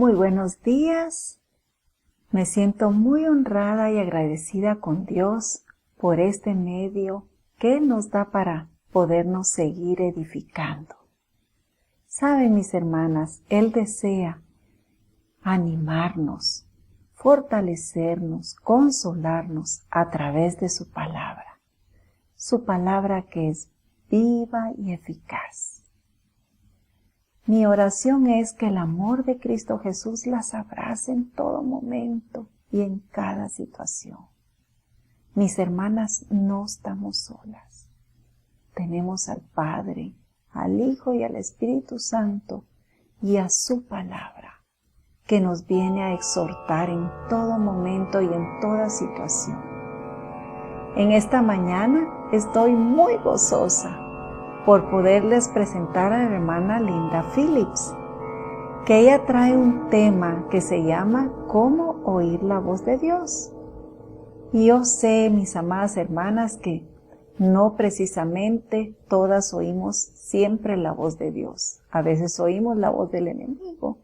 Muy buenos días. Me siento muy honrada y agradecida con Dios por este medio que Él nos da para podernos seguir edificando. Saben, mis hermanas, Él desea animarnos, fortalecernos, consolarnos a través de su palabra que es viva y eficaz. Mi oración es que el amor de Cristo Jesús las abrace en todo momento y en cada situación. Mis hermanas, no estamos solas. Tenemos al Padre, al Hijo y al Espíritu Santo y a su palabra, que nos viene a exhortar en todo momento y en toda situación. En esta mañana estoy muy gozosa por poderles presentar a la hermana Linda Phillips, que ella trae un tema que se llama ¿Cómo oír la voz de Dios? Y yo sé, mis amadas hermanas, que no precisamente todas oímos siempre la voz de Dios. A veces oímos la voz del enemigo,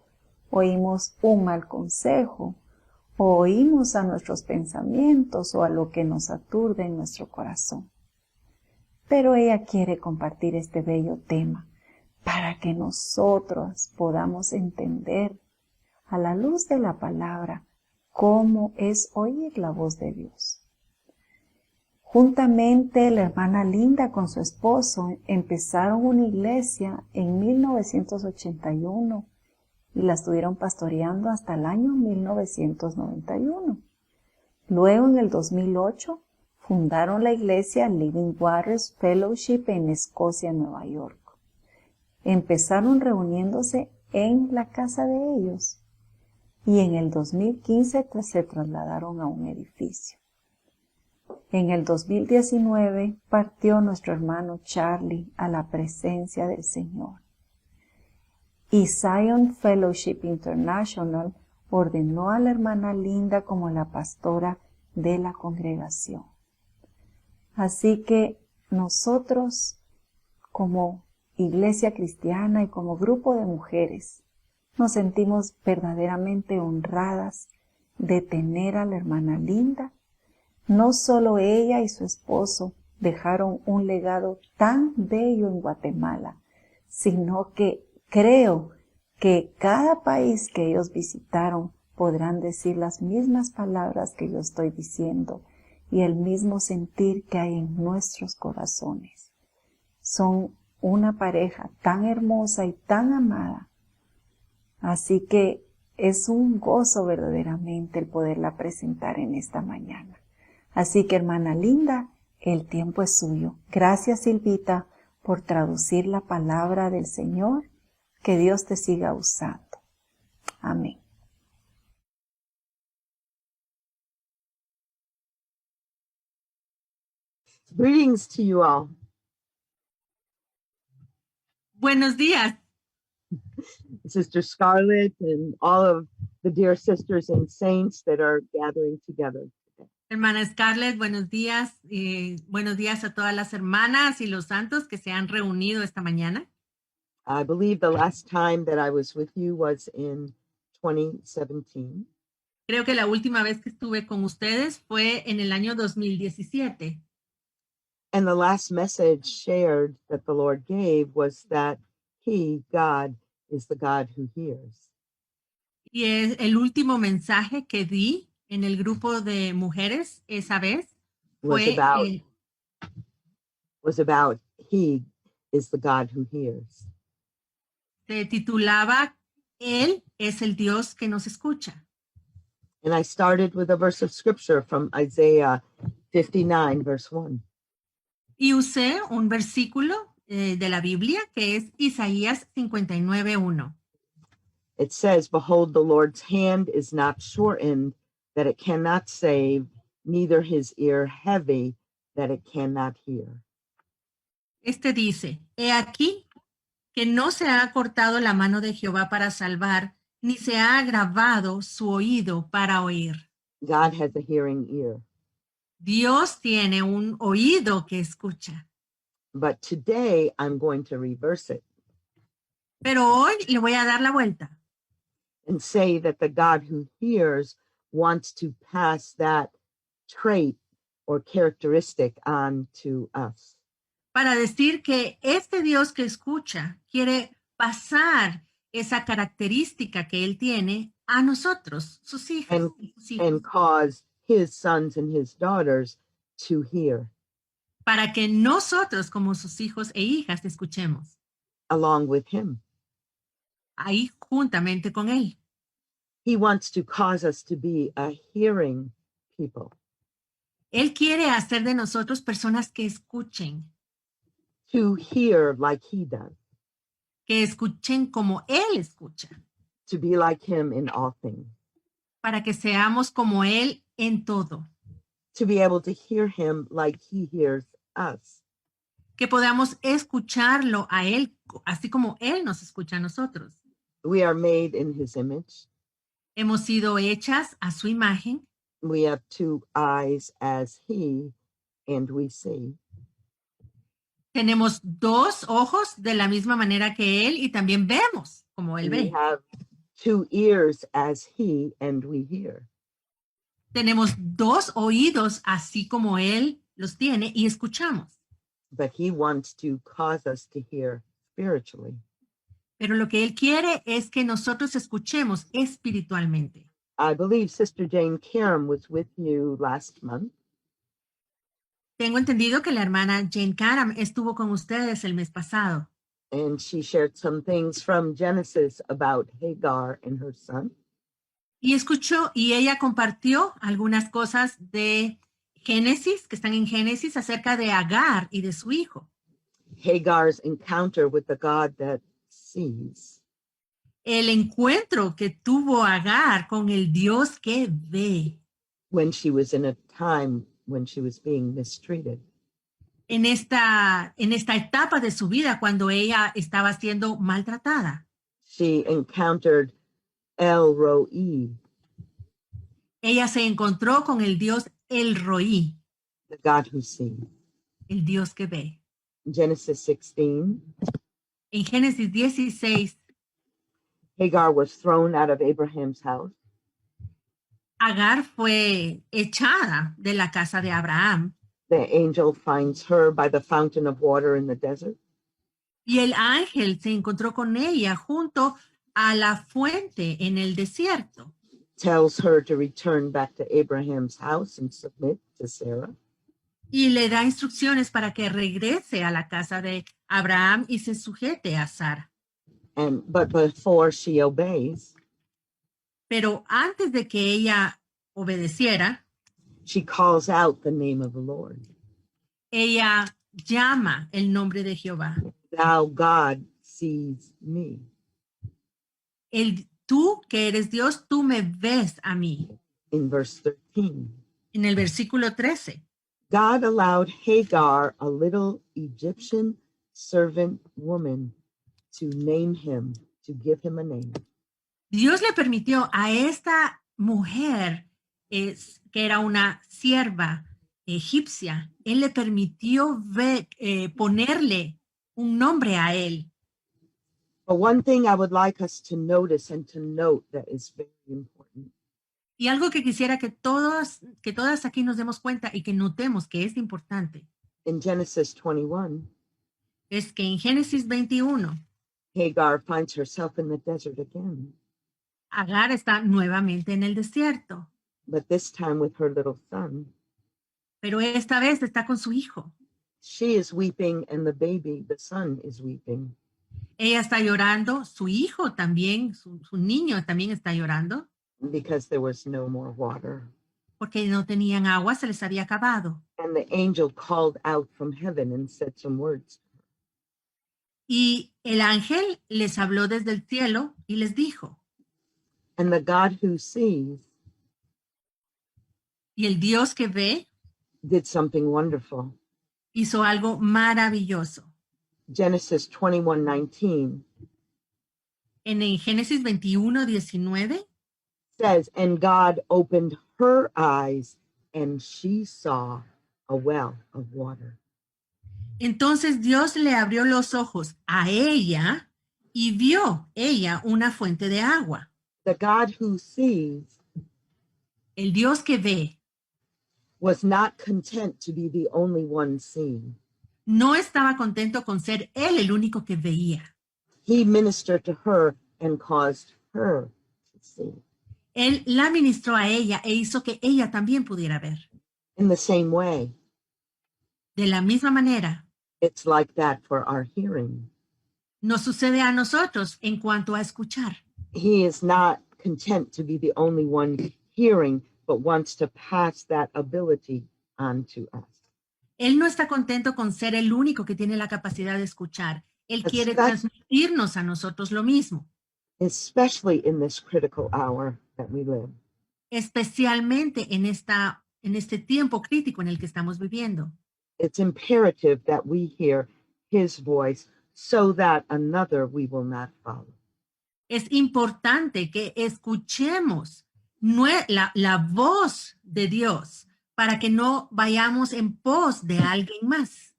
oímos un mal consejo, o oímos a nuestros pensamientos o a lo que nos aturde en nuestro corazón. Pero ella quiere compartir este bello tema para que nosotros podamos entender a la luz de la palabra cómo es oír la voz de Dios. Juntamente la hermana Linda con su esposo empezaron una iglesia en 1981 y la estuvieron pastoreando hasta el año 1991. Luego en el 2008 fundaron la iglesia Living Waters Fellowship en Escocia, Nueva York. Empezaron reuniéndose en la casa de ellos y en el 2015 se trasladaron a un edificio. En el 2019 partió nuestro hermano Charlie a la presencia del Señor. Y Zion Fellowship International ordenó a la hermana Linda como la pastora de la congregación. Así que nosotros, como iglesia cristiana y como grupo de mujeres, nos sentimos verdaderamente honradas de tener a la hermana Linda. No solo ella y su esposo dejaron un legado tan bello en Guatemala, sino que creo que cada país que ellos visitaron podrán decir las mismas palabras que yo estoy diciendo y el mismo sentir que hay en nuestros corazones. Son una pareja tan hermosa y tan amada. Así que es un gozo verdaderamente el poderla presentar en esta mañana. Así que, hermana Linda, el tiempo es suyo. Gracias, Silvita, por traducir la palabra del Señor. Que Dios te siga usando. Amén. Greetings to you all. Buenos días. Sister Scarlett and all of the dear sisters and saints that are gathering together today. Hermana Scarlett, buenos días. Buenos días a todas las hermanas y los santos que se han reunido esta mañana. I believe the last time that I was with you was in 2017. Creo que la última vez que estuve con ustedes fue en el año 2017. And the last message shared that the Lord gave was that He, God, is the God who hears. Y el último mensaje que di en el grupo de mujeres esa vez was about He is the God who hears. Se titulaba Él es el Dios que nos escucha. And I started with a verse of scripture from Isaiah 59, verse 1. Y usé un versículo de la Biblia que es Isaías 59:1. It says, "Behold, the Lord's hand is not shortened, that it cannot save, neither his ear heavy, that it cannot hear." Este dice, he aquí que no se ha cortado la mano de Jehová para salvar, ni se ha agravado su oído para oír. God has a hearing ear. Dios tiene un oído que escucha. But today I'm going to reverse it. Pero hoy le voy a dar la vuelta. and say that the God who hears wants to pass that trait or characteristic on to us. para decir que este Dios que escucha quiere pasar esa característica que Él tiene a nosotros, sus hijos. And cause his sons and his daughters to hear Para que nosotros como sus hijos e hijas escuchemos along with him. ahí juntamente con Él. He wants to cause us to be a hearing people, Él quiere hacer de nosotros personas que to hear like he does, escuchen como Él escucha, to be like him in all things, para que seamos como Él en todo, to be able to hear him like he hears us. que podamos escucharlo a Él, así como Él nos escucha a nosotros. We are made in his image. Hemos sido hechas a su imagen. We have two eyes as he, and we see. Tenemos dos ojos de la misma manera que Él y también vemos como Él We ve. have two ears as he, and we hear. Tenemos dos oídos así como Él los tiene y escuchamos. But he wants to cause us to hear spiritually. Pero lo que Él quiere es que nosotros escuchemos espiritualmente. I believe Sister Jane Karam was with you last month, Tengo entendido que la hermana Jane Karam estuvo con ustedes el mes pasado and she shared some things from Genesis about Hagar and her son. y escuchó y ella compartió algunas cosas de Génesis, que están en Génesis, acerca de Agar y de su hijo. Hagar's encounter with the God that sees. El encuentro que tuvo Agar con el Dios que ve When she was in a time when she was being mistreated. en esta etapa de su vida cuando ella estaba siendo maltratada. She encountered El Roi, Ella se encontró con el Dios El Roí, the God who sees. el Dios que ve. Genesis 16, En Génesis 16, Hagar was thrown out of Abraham's house. Agar fue echada de la casa de Abraham The angel finds her by the fountain of water in the desert. y el ángel se encontró con ella junto a la fuente en el desierto. Tells her to return back to Abraham's house and submit to Sarah. Y le da instrucciones para que regrese a la casa de Abraham y se sujete a Sara. But before she obeys, Pero antes de que ella obedeciera, she calls out the name of the Lord. ella llama el nombre de Jehová. Thou, God, sees me. Tú que eres Dios, tú me ves a mí. In verse 13, En el versículo 13. God allowed Hagar, a little Egyptian servant woman, to name him, to give him a name. Dios le permitió a esta mujer, que era una sierva egipcia, él le permitió ponerle un nombre a él. But one thing I would like us to notice and to note that is very important Y algo que quisiera que todas aquí nos demos cuenta y que notemos que es importante, in Genesis 21, es que en Génesis 21, Hagar finds herself in the desert again, Agar está nuevamente en el desierto, but this time with her little son. pero esta vez está con su hijo. She is weeping and the baby, the son, is weeping. Ella está llorando, su hijo también, su niño también está llorando, Because there was no more water. porque no tenían agua, se les había acabado. And the angel called out from heaven and said some words. Y el ángel les habló desde el cielo y les dijo, And the God who sees y el Dios que ve did something wonderful. hizo algo maravilloso. Genesis 21:19 En el Génesis 21:19 says, and God opened her eyes and she saw a well of water. entonces Dios le abrió los ojos a ella y vio ella una fuente de agua. The God who sees El Dios que ve was not content to be the only one seeing. no estaba contento con ser él el único que veía. He ministered to her and caused her to see. Él la ministró a ella e hizo que ella también pudiera ver. In the same way, De la misma manera, it's like that for our hearing. nos sucede a nosotros en cuanto a escuchar. He is not content to be the only one hearing, but wants to pass that ability on to us. Él no está contento con ser el único que tiene la capacidad de escuchar. Él quiere Especially- transmitirnos a nosotros lo mismo, Especially in this critical hour that we live. especialmente en este tiempo crítico en el que estamos viviendo. It's imperative that we hear his voice so that another we will not follow. Es importante que escuchemos la voz de Dios para que no vayamos en pos de alguien más,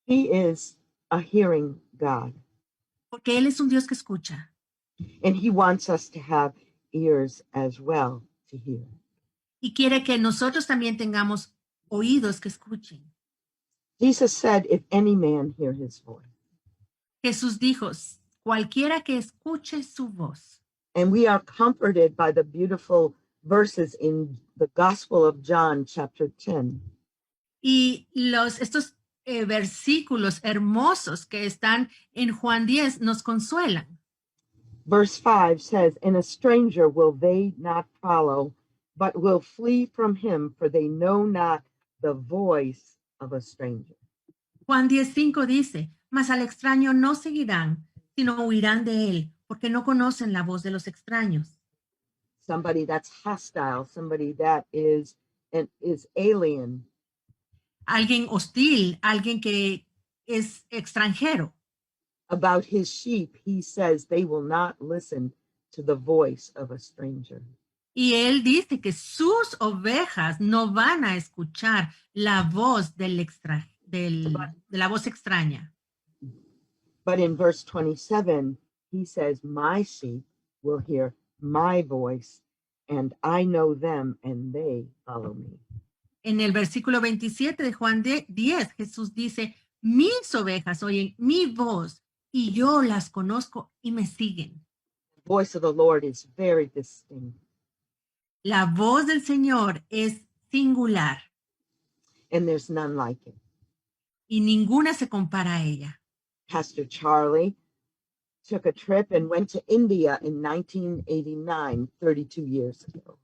He is a hearing God, porque Él es un Dios que escucha and he wants us to have ears as well to hear. y quiere que nosotros también tengamos oídos que escuchen. Jesus said, if any man hear his voice, Jesús dijo, cualquiera que escuche su voz. and we are comforted by the beautiful verses in the Gospel of John, chapter 10. Y estos versículos hermosos que están en Juan 10 nos consuelan. Verse 5 says, and a stranger will they not follow, but will flee from him, for they know not the voice of a stranger. Juan 10:5 dice, mas al extraño no seguirán, sino huirán de él, porque no conocen la voz de los extraños. Somebody that's hostile, somebody that is alien, Alguien hostil, alguien que es extranjero. about his sheep, he says they will not listen to the voice of a stranger. Y él dice que sus ovejas no van a escuchar la voz de la voz extraña. But in verse 27, he says, my sheep will hear my voice, and I know them, and they follow me. En el versículo 27 de Juan 10, Jesús dice, mis ovejas oyen mi voz y yo las conozco y me siguen. The voice of the Lord is very distinct, La voz del Señor es singular and there's none like it. y ninguna se compara a ella. Pastor Charlie took a trip and went to India in 1989, 32 years ago.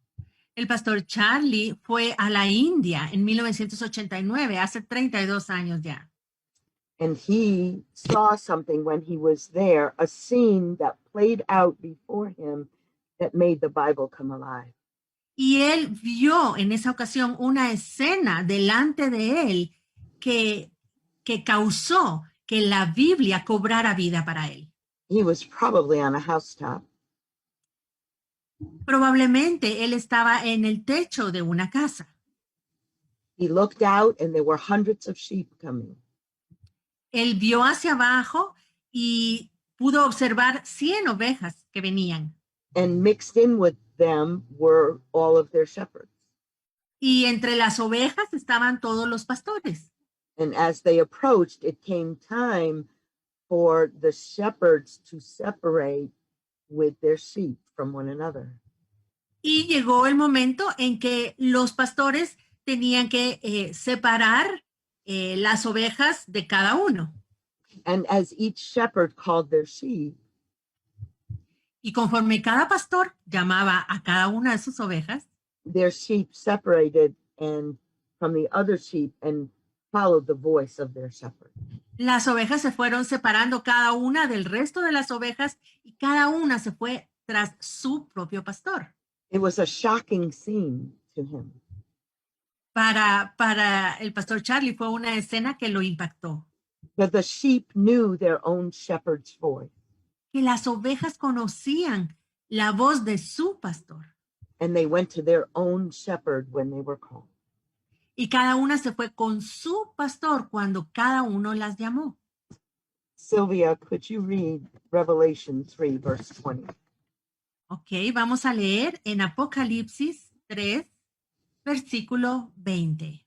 El pastor Charlie fue a la India en 1989, hace 32 años ya. And he saw something when he was there, a scene that played out before him that made the Bible come alive. Y él vio en esa ocasión una escena delante de él que causó que la Biblia cobrara vida para él. He was probably on a housetop, Probablemente él estaba en el techo de una casa. he looked out and there were hundreds of sheep coming. Él vio hacia abajo y pudo observar 100 ovejas que venían. And mixed in with them were all of their shepherds. Y entre las ovejas estaban todos los pastores. And as they approached, it came time for the shepherds to separate with their sheep from one another. Y llegó el momento en que los pastores tenían que separar las ovejas de cada uno. And as each shepherd called their sheep, Y conforme cada pastor llamaba a cada una de sus ovejas, their sheep separated and from the other sheep and followed the voice of their shepherd. las ovejas se fueron separando cada una del resto de las ovejas y cada una se fue tras su propio pastor. It was a shocking scene to him. Para el pastor Charlie fue una escena que lo impactó. But the sheep knew their own shepherd's voice, Que las ovejas conocían la voz de su pastor and they went to their own shepherd when they were called. y cada una se fue con su pastor cuando cada uno las llamó. Sylvia, could you read Revelation 3, verse 20? Ok, vamos a leer en Apocalipsis 3, versículo 20.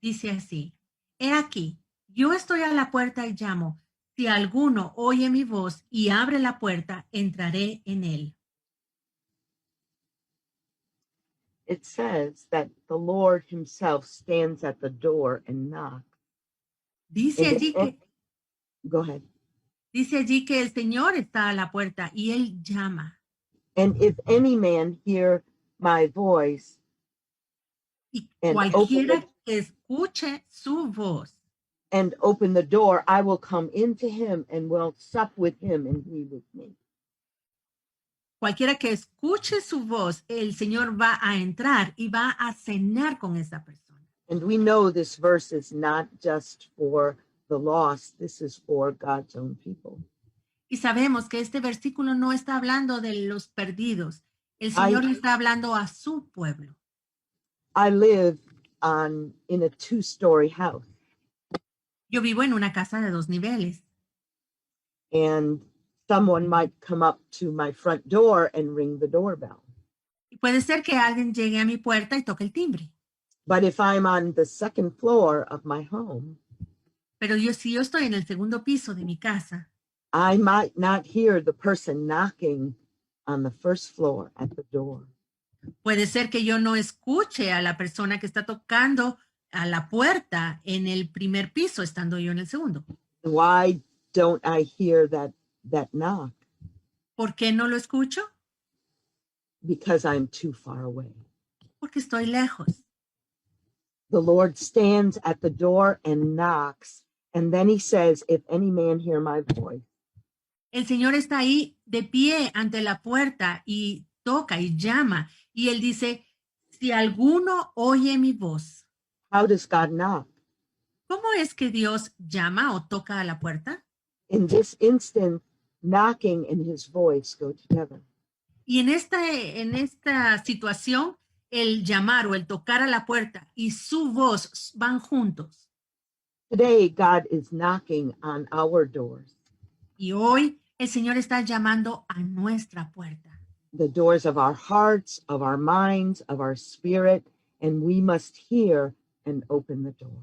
Dice así: He aquí, yo estoy a la puerta y llamo. Si alguno oye mi voz y abre la puerta, entraré en él. It says that the Lord himself stands at the door and knocks. Dice And allí que, go ahead. dice allí que el Señor está a la puerta y él llama. And if any man hear my voice Y and cualquiera que escuche su voz open the door, I will come into him and will sup with him and he with me. Cualquiera que escuche su voz, el Señor va a entrar y va a cenar con esa persona. And we know this verse is not just for the lost, this is for God's own people. Y sabemos que este versículo no está hablando de los perdidos. El Señor le está hablando a su pueblo. I live in a 2-story house, Yo vivo en una casa de 2 niveles. and someone might come up to my front door and ring the doorbell. Y puede ser que alguien llegue a mi puerta y toque el timbre. But if I'm on the 2nd floor of my home, Pero si yo estoy en el segundo piso de mi casa, I might not hear the person knocking on the 1st floor at the door. puede ser que yo no escuche a la persona que está tocando a la puerta en el primer piso, estando yo en el segundo. Why don't I hear that knock? ¿Por qué no lo escucho? Because I'm too far away. Porque estoy lejos. The Lord stands at the door and knocks, and then he says, if any man hear my voice. El Señor está ahí de pie ante la puerta y toca y llama. Y Él dice, si alguno oye mi voz. How does God knock? ¿Cómo es que Dios llama o toca a la puerta? In this instant, knocking and his voice go together. Y en esta situación, el llamar o el tocar a la puerta y su voz van juntos. Today, God is knocking on our doors, Y hoy el Señor está llamando a nuestra puerta. the doors of our hearts, of our minds, of our spirit, and we must hear and open the door.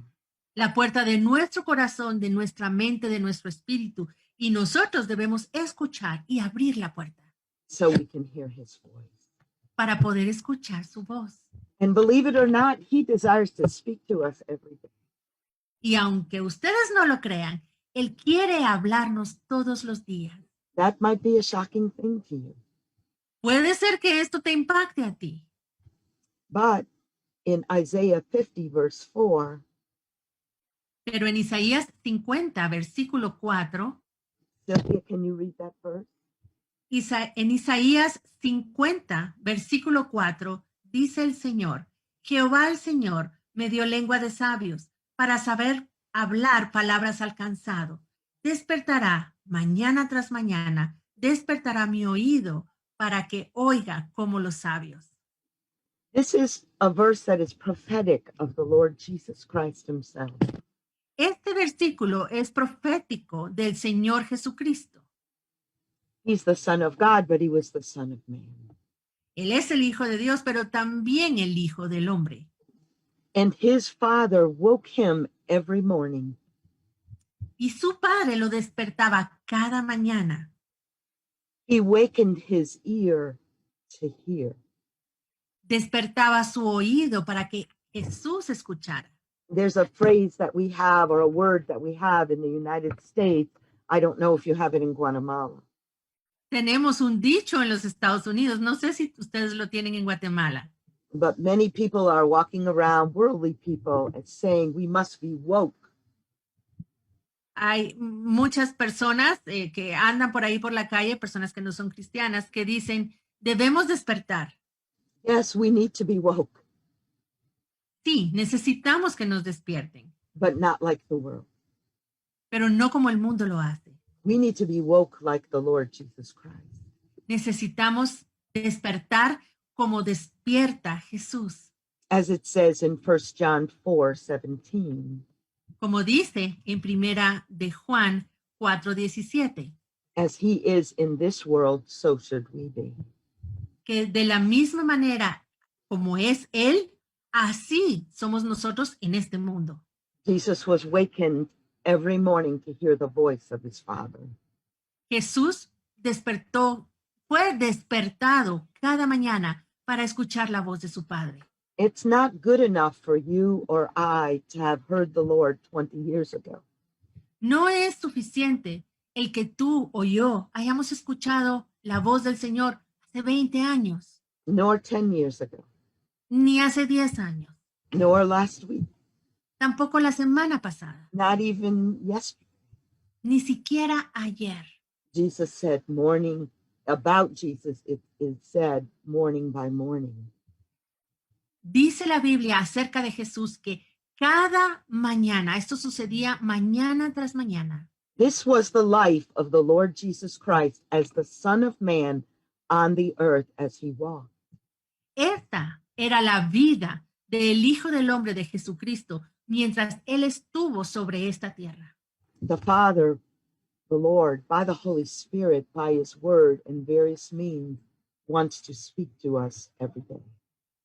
La puerta de nuestro corazón, de nuestra mente, de nuestro espíritu. Y nosotros debemos escuchar y abrir la puerta So we can hear his voice. para poder escuchar su voz. And believe it or not, he desires to speak to us every day. Y aunque ustedes no lo crean, Él quiere hablarnos todos los días. That might be a shocking thing to you. Puede ser que esto te impacte a ti, But in Isaiah 50, verse 4, pero en Isaías 50, versículo 4, Sylvia, can you read that verse? en Isaías 50, versículo 4, dice el Señor, Jehová el Señor me dio lengua de sabios para saber hablar palabras al cansado. Despertará mañana tras mañana, despertará mi oído para que oiga como los sabios. This is a verse that is prophetic of the Lord Jesus Christ himself. Este versículo es profético del Señor Jesucristo. He's the Son of God, but he was the Son of Man. Él es el Hijo de Dios, pero también el Hijo del Hombre. And his Father woke him every morning. Y su Padre lo despertaba cada mañana. He wakened his ear to hear. Despertaba su oído para que Jesús escuchara. There's a phrase that we have, or a word that we have in the United States. I don't know if you have it in Guatemala. Tenemos un dicho en los Estados Unidos, no sé si ustedes lo tienen en Guatemala, But many people are walking around, worldly people, and saying we must be woke. hay muchas personas que andan por ahí por la calle, personas que no son cristianas, que dicen, debemos despertar. Yes, we need to be woke, Sí, necesitamos que nos despierten, but not like the world. pero no como el mundo lo hace. We need to be woke like the Lord Jesus Christ. Necesitamos despertar como despierta Jesús, As it says in 1 John 4:17. como dice en primera de Juan 4:17. As he is in this world, so should we be. Que de la misma manera como es Él, así somos nosotros en este mundo. Jesus was wakened every morning to hear the voice of his Father. Jesús fue despertado cada mañana para escuchar la voz de su Padre. It's not good enough for you or I to have heard the Lord 20 years ago. No es suficiente el que tú o yo hayamos escuchado la voz del Señor hace 20 años, Nor 10 years ago, ni hace 10 años, nor last week, tampoco la semana pasada, not even yesterday. ni siquiera ayer. Jesus said morning, about Jesus, it is said morning by morning. Dice la Biblia acerca de Jesús que cada mañana, esto sucedía mañana tras mañana. This was the life of the Lord Jesus Christ as the Son of Man on the earth as he walked. Esta era la vida del Hijo del Hombre de Jesucristo mientras Él estuvo sobre esta tierra. The Father, the Lord, by the Holy Spirit, by his word and various means, wants to speak to us every day.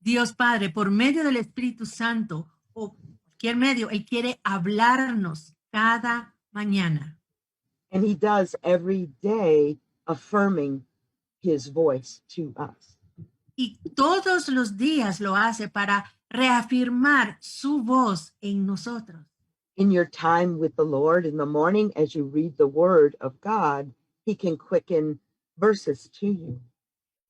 Dios Padre, por medio del Espíritu Santo o cualquier medio, Él quiere hablarnos cada mañana. And he does every day, affirming his voice to us. Y todos los días lo hace para reafirmar su voz en nosotros. In your time with the Lord in the morning, as you read the word of God, he can quicken verses to you.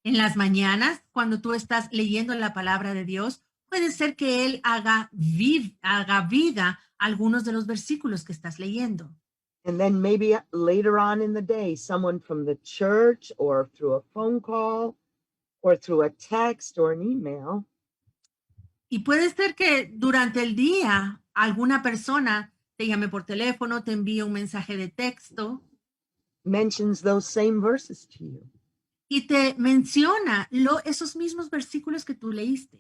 En las mañanas, cuando tú estás leyendo la palabra de Dios, puede ser que Él haga vida algunos de los versículos que estás leyendo. And then maybe later on in the day, someone from the church or through a phone call or through a text or an email Y puede ser que durante el día alguna persona te llame por teléfono, te envíe un mensaje de texto mentions those same verses to you. y te menciona esos mismos versículos que tú leíste.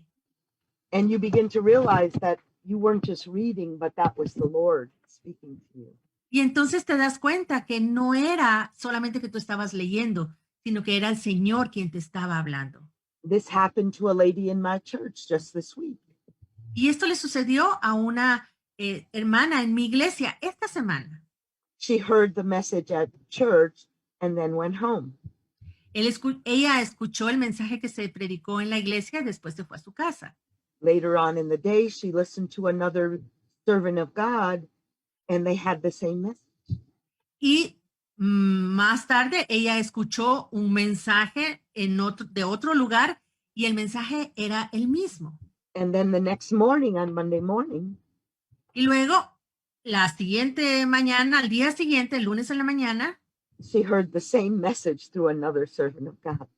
And you begin to realize that you weren't just reading, but that was the Lord speaking to you. Y entonces te das cuenta que no era solamente que tú estabas leyendo, sino que era el Señor quien te estaba hablando. This happened to a lady in my church just this week. Y esto le sucedió a una hermana en mi iglesia esta semana. She heard the message at church and then went home. Ella escuchó el mensaje que se predicó en la iglesia y después se fue a su casa. Later on in the day, she listened to another servant of God and they had the same message. Y más tarde ella escuchó un mensaje de otro lugar y el mensaje era el mismo. And then the next morning, on Monday morning, Y luego, la siguiente mañana, al día siguiente, el lunes en la mañana, she heard the same message through another servant of God.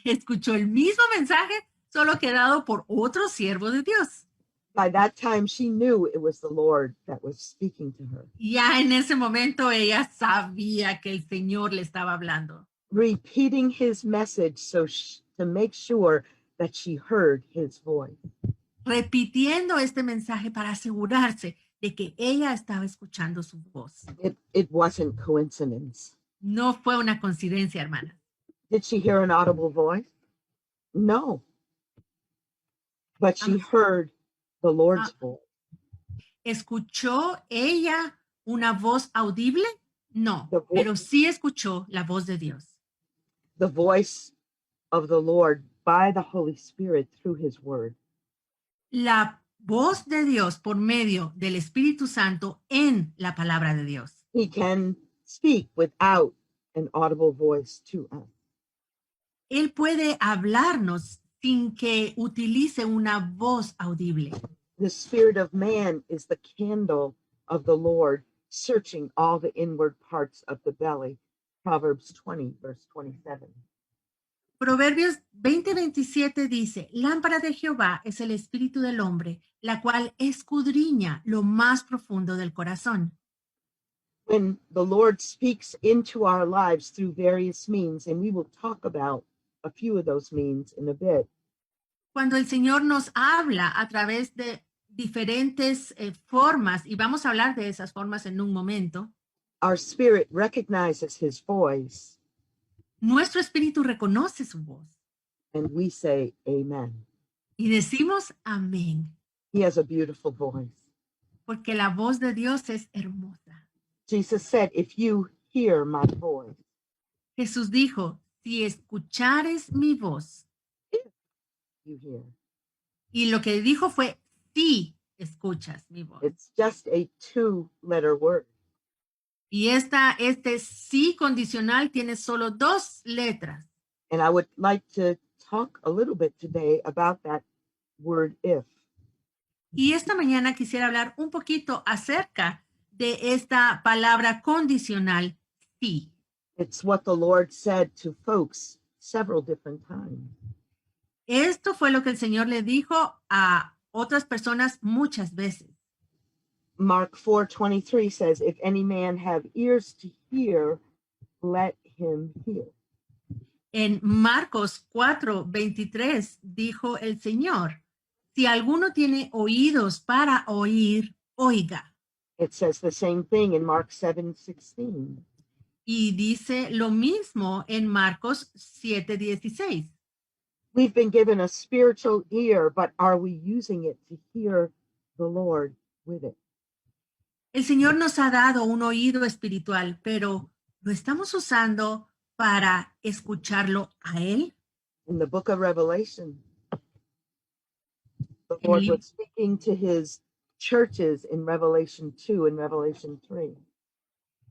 escuchó el mismo mensaje, solo que dado por otro siervo de Dios. By that time, she knew it was the Lord that was speaking to her. Ya en ese momento ella sabía que el Señor le estaba hablando. Repeating his message to make sure that she heard his voice. Repitiendo este mensaje para asegurarse de que ella estaba escuchando su voz. It wasn't coincidence. No fue una coincidencia, hermana. Did she hear an audible voice? No. But she heard the Lord's voice. ¿Escuchó ella una voz audible? No, pero sí escuchó la voz de Dios. The voice of the Lord by the Holy Spirit through his word. La voz de Dios por medio del Espíritu Santo en la palabra de Dios. He can speak without an audible voice to us. Él puede hablarnos sin que utilice una voz audible. The spirit of man is the candle of the Lord, searching all the inward parts of the belly. Proverbs 20, verse 27. Proverbios 20:27 dice, lámpara de Jehová es el espíritu del hombre, la cual escudriña lo más profundo del corazón. When the Lord speaks into our lives through various means, and we will talk about a few of those means in a bit. Cuando el Señor nos habla a través de diferentes formas, y vamos a hablar de esas formas en un momento, Our spirit recognizes his voice, Nuestro espíritu reconoce su voz and we say, Amen. y decimos amén, He has a beautiful voice. porque la voz de Dios es hermosa. Jesus said, If you hear my voice, Jesús dijo, si escuchares mi voz, you hear. y lo que dijo fue, si escuchas mi voz. It's just a 2-letter word. Y este sí condicional tiene solo 2 letras. And I would like to talk a little bit today about that word if. Y esta mañana quisiera hablar un poquito acerca de esta palabra condicional, sí. It's what the Lord said to folks several different times. Esto fue lo que el Señor le dijo a otras personas muchas veces. Mark 4:23 says, If any man have ears to hear, let him hear. En Marcos 4:23 dijo el Señor, si alguno tiene oídos para oír, oiga. It says the same thing in Mark 7:16. Y dice lo mismo en Marcos 7:16. We've been given a spiritual ear, but are we using it to hear the Lord with it? El Señor nos ha dado un oído espiritual, pero ¿lo estamos usando para escucharlo a Él? In the book of Revelation, the En Lord el, was speaking to his churches in Revelation 2 and Revelation 3.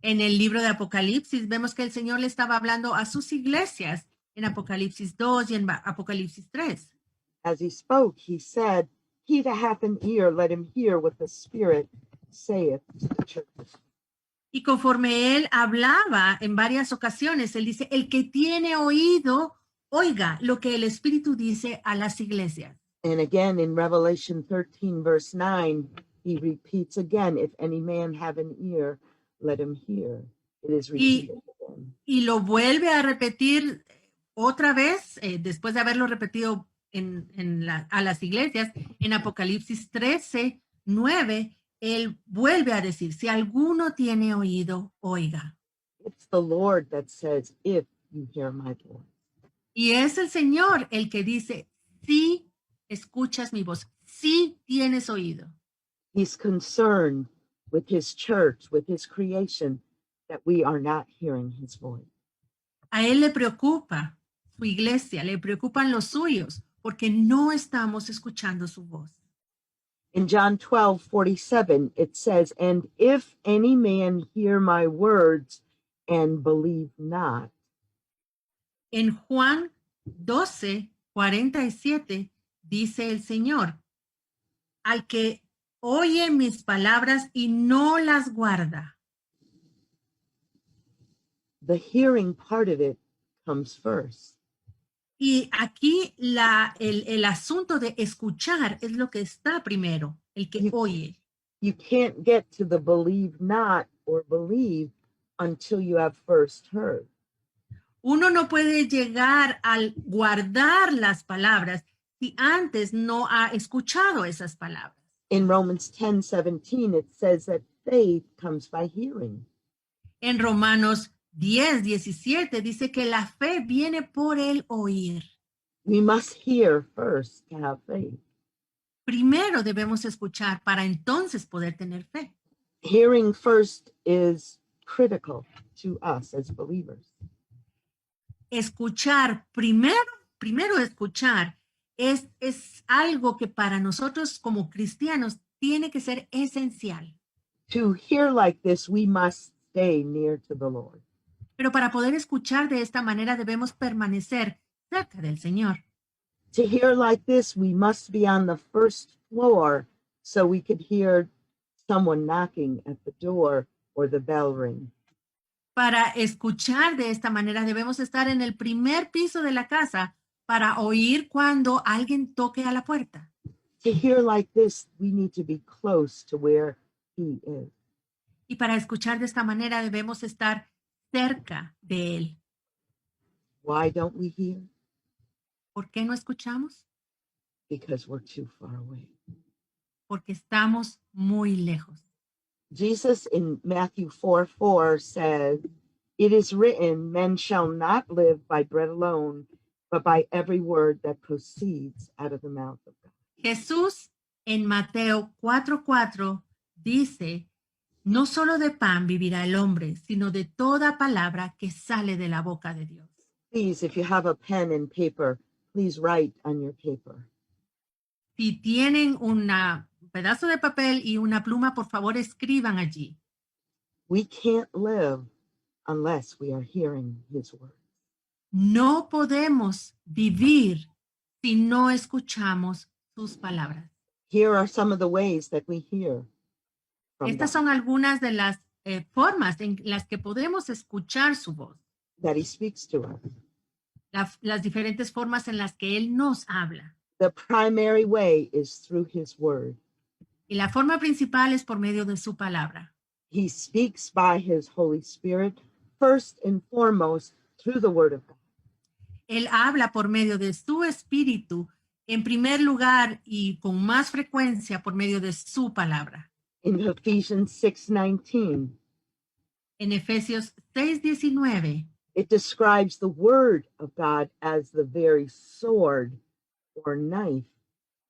en el libro de Apocalipsis vemos que el Señor le estaba hablando a sus iglesias en Apocalipsis 2 y en Apocalipsis 3. As he spoke, he said, He that hath an ear, let him hear what the Spirit saith to the churches. Y conforme Él hablaba en varias ocasiones, Él dice, el que tiene oído, oiga lo que el Espíritu dice a las iglesias. And again in Revelation 13, verse 9, he repeats again, If any man have an ear, let him hear. It is repeated again. Y lo vuelve a repetir otra vez, después de haberlo repetido a las iglesias, en Apocalipsis 13:9, Él vuelve a decir, si alguno tiene oído, oiga. It's the Lord that says, If you hear my voice. Y es el Señor el que dice, si escuchas mi voz, si tienes oído. He's concerned with his church, with his creation, that we are not hearing his voice. A Él le preocupa su iglesia, le preocupan los suyos, porque no estamos escuchando su voz. In John 12:47, it says, And if any man hear my words and believe not. En Juan 12:47 dice el Señor, al que oye mis palabras y no las guarda. The hearing part of it comes first. Y aquí el asunto de escuchar es lo que está primero, el que oye. You can't get to the believe not or believe until you have first heard. Uno no puede llegar al guardar las palabras si antes no ha escuchado esas palabras. In Romans 10:17, it says that faith comes by hearing. En Romanos 10:17 dice que la fe viene por el oír. We must hear first to have faith. Primero debemos escuchar para entonces poder tener fe. Hearing first is critical to us as believers. Escuchar primero escuchar es algo que para nosotros como cristianos tiene que ser esencial. To hear like this, we must stay near to the Lord. Pero para poder escuchar de esta manera debemos permanecer cerca del Señor. To hear like this, we must be on the first floor so we could hear someone knocking at the door or the bell ring. Para escuchar de esta manera debemos estar en el primer piso de la casa para oír cuando alguien toque a la puerta. To hear like this, we need to be close to where he is. Y para escuchar de esta manera debemos estar cerca de Él. Why don't we hear? ¿Por qué no escuchamos? Because we're too far away. Porque estamos muy lejos. Jesus in Matthew 4:4 says, "It is written, men shall not live by bread alone, but by every word that proceeds out of the mouth of God." Jesús en Mateo 4:4 dice, no solo de pan vivirá el hombre, sino de toda palabra que sale de la boca de Dios. Please, if you have a pen and paper, please write on your paper. Si tienen un pedazo de papel y una pluma, por favor escriban allí. We can't live unless we are hearing his word. No podemos vivir si no escuchamos sus palabras. Here are some of the ways that we hear from Estas God, son algunas de las formas en las que podemos escuchar su voz, that he speaks to us. las diferentes formas en las que Él nos habla. The primary way is through his word. Y la forma principal es por medio de su palabra. He speaks by his Holy Spirit, first and foremost through the word of God. Él habla por medio de su espíritu, en primer lugar y con más frecuencia por medio de su palabra. In Ephesians 6:19, En Efesios 6:19, it describes the word of God as the very sword or knife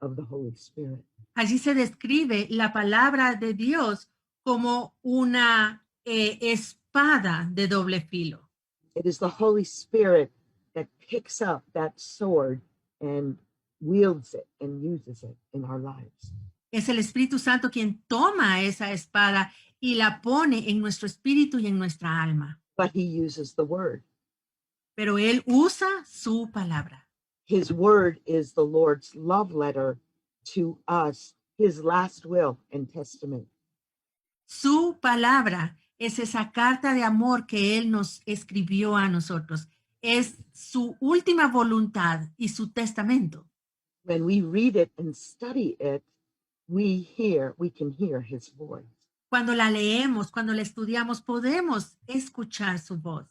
of the Holy Spirit. allí se describe la palabra de Dios como una espada de doble filo. It is the Holy Spirit that picks up that sword and wields it and uses it in our lives. Es el Espíritu Santo quien toma esa espada y la pone en nuestro espíritu y en nuestra alma. But he uses the word. Pero Él usa su palabra. His word is the Lord's love letter to us, his last will and testament. Su palabra es esa carta de amor que Él nos escribió a nosotros. Es su última voluntad y su testamento. When we read it and study it, we can hear his voice. Cuando la leemos, cuando la estudiamos, podemos escuchar su voz.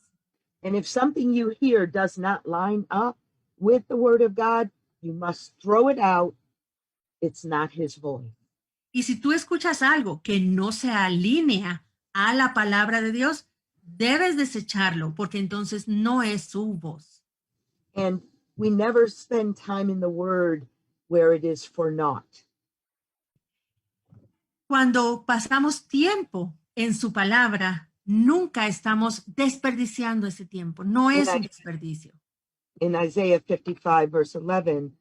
And if something you hear does not line up with the word of God, you must throw it out. It's not his voice. Y si tú escuchas algo que no se alinea a la palabra de Dios, debes desecharlo porque entonces no es su voz. And we never spend time in the word where it is for naught. Cuando pasamos tiempo en su palabra, nunca estamos desperdiciando ese tiempo. No es un desperdicio. In Isaiah 55, verse 11,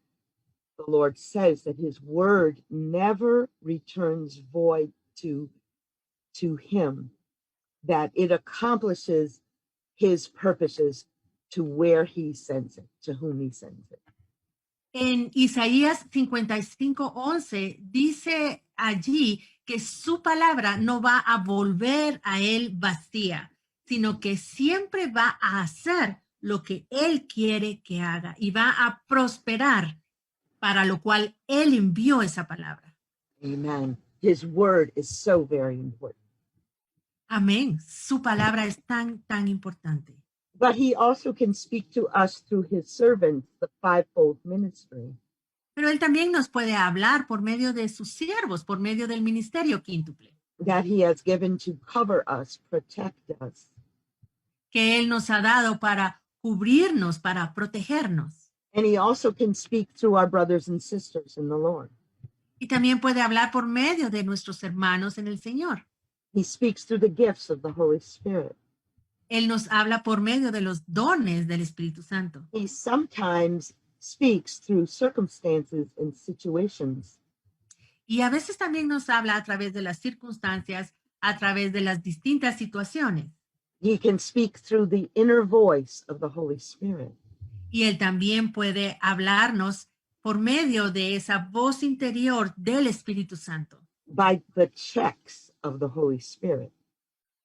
the Lord says that his word never returns void to him, that it accomplishes his purposes to where he sends it, to whom he sends it. En Isaías 55:11 dice allí que su palabra no va a volver a él vacía, sino que siempre va a hacer lo que él quiere que haga y va a prosperar, para lo cual él envió esa palabra. Amen. His word is so very important. Amén. Su palabra es tan importante. But he also can speak to us through his servants, the fivefold ministry. Pero él también nos puede hablar por medio de sus siervos, por medio del ministerio quíntuple, That he has given to cover us, protect us. que él nos ha dado para cubrirnos, para protegernos. And he also can speak through our brothers and sisters in the Lord. Y también puede hablar por medio de nuestros hermanos en el Señor. He speaks through the gifts of the Holy Spirit. Él nos habla por medio de los dones del Espíritu Santo. He sometimes speaks through circumstances and situations. Y a veces también nos habla a través de las circunstancias, a través de las distintas situaciones. He can speak through the inner voice of the Holy Spirit. Y él también puede hablarnos por medio de esa voz interior del Espíritu Santo. By the checks of the Holy Spirit.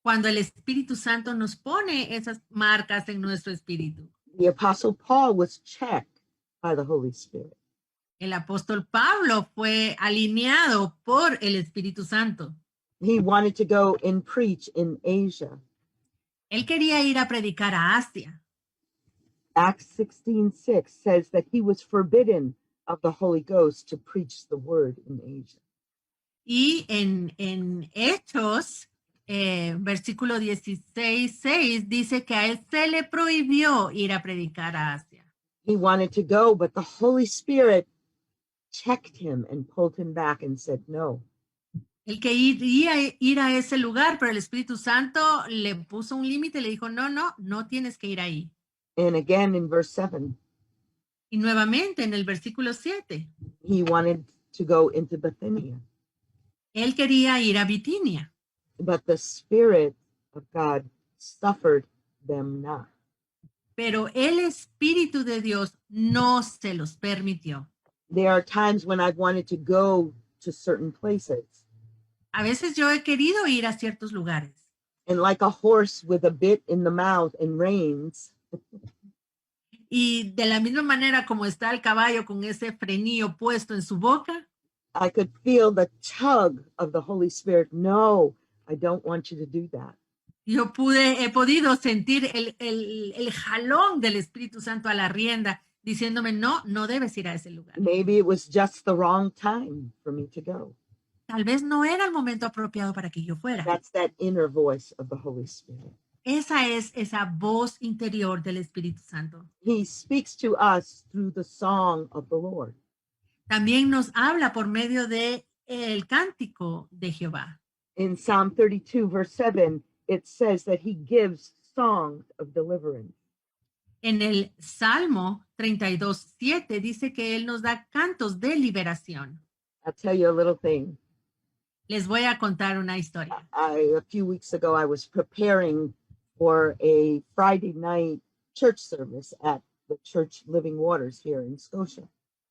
Cuando el Espíritu Santo nos pone esas marcas en nuestro espíritu. The Apostle Paul was checked by the Holy Spirit. El apóstol Pablo fue alineado por el Espíritu Santo. He wanted to go and preach in Asia. Él quería ir a predicar a Asia. Acts 16:6 says that he was forbidden of the Holy Ghost to preach the word in Asia. Y en Hechos, versículo 16:6, dice que a él se le prohibió ir a predicar a Asia. He wanted to go, but the Holy Spirit checked him and pulled him back and said, no. Él quería ir a ese lugar, pero el Espíritu Santo le puso un límite, le dijo, no tienes que ir ahí. And again in verse 7, Y nuevamente en el versículo 7, he wanted to go into Bithynia, él quería ir a Bitinia, but the Spirit of God suffered them not. pero el Espíritu de Dios no se los permitió. There are times when I've wanted to go to certain places, A veces yo he querido ir a ciertos lugares. and like a horse with a bit in the mouth and reins, Y de la misma manera como está el caballo con ese frenillo puesto en su boca, I could feel the tug of the Holy Spirit. No, I don't want you to do that. yo he podido sentir el jalón del Espíritu Santo a la rienda, diciéndome, no debes ir a ese lugar. Maybe it was just the wrong time for me to go. Tal vez no era el momento apropiado para que yo fuera. That's that inner voice of the Holy Spirit. Esa es esa voz interior del Espíritu Santo. He speaks to us through the song of the Lord. También nos habla por medio de el cántico de Jehová. In Psalm 32, verse 7, it says that he gives songs of deliverance. En el Salmo 32:7 dice que Él nos da cantos de liberación. I'll tell you a little thing. Les voy a contar una historia. A few weeks ago, I was preparing for a Friday night church service at the church Living Waters here in Scotia.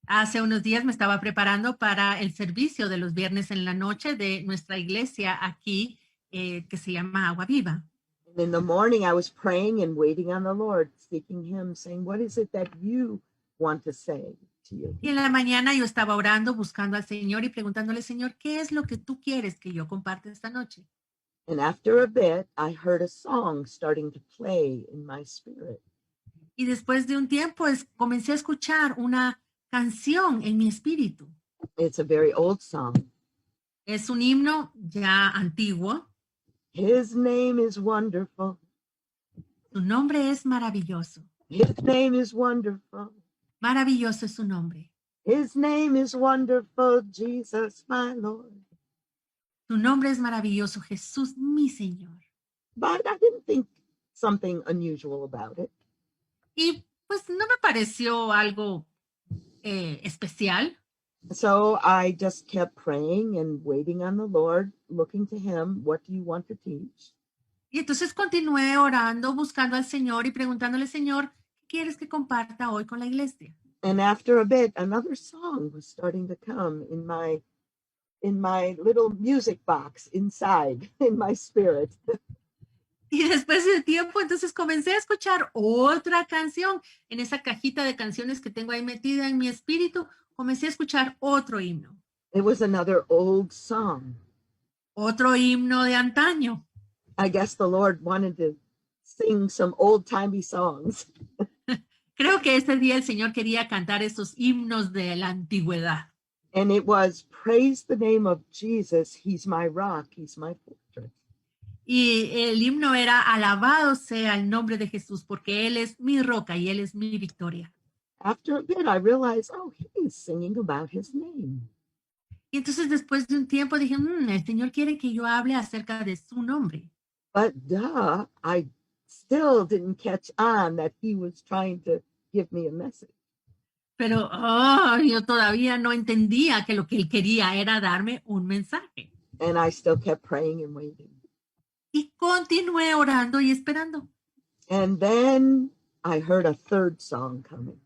Hace unos días me estaba preparando para el servicio de los viernes en la noche de nuestra iglesia aquí, que se llama Agua Viva. And in the morning, I was praying and waiting on the Lord, seeking him, saying, what is it that you want to say to you? Y en la mañana yo estaba orando, buscando al Señor y preguntándole, Señor, ¿qué es lo que tú quieres que yo comparte esta noche? And after a bit, I heard a song starting to play in my spirit. Y después de un tiempo comencé a escuchar una canción en mi espíritu. It's a very old song. Es un himno ya antiguo. His name is wonderful. Su nombre es maravilloso. His name is wonderful. Maravilloso es su nombre. His name is wonderful, Jesus, my Lord. Su nombre es maravilloso, Jesús, mi Señor. But I didn't think something unusual about it. Y pues no me pareció algo especial. So I just kept praying and waiting on the Lord, looking to him, what do you want to teach? Y entonces continué orando, buscando al Señor y preguntándole, Señor, ¿qué quieres que comparta hoy con la iglesia? And after a bit, another song was starting to come in my little music box inside, in my spirit. Y después de tiempo, entonces comencé a escuchar otra canción en esa cajita de canciones que tengo ahí metida en mi espíritu. Comencé a escuchar otro himno. It was another old song. Otro himno de antaño. I guess the Lord wanted to sing some old-timey songs. Creo que ese día el Señor quería cantar esos himnos de la antigüedad. And it was, praise the name of Jesus. He's my rock. He's my fortress. Y el himno era, alabado sea el nombre de Jesús, porque Él es mi roca y Él es mi victoria. After a bit, I realized, oh, he's singing about his name. Y entonces después de un tiempo dije, el Señor quiere que yo hable acerca de su nombre. But I still didn't catch on that he was trying to give me a message. Pero yo todavía no entendía que lo que Él quería era darme un mensaje. And I still kept praying and waiting. Y continué orando y esperando. And then I heard a third song coming.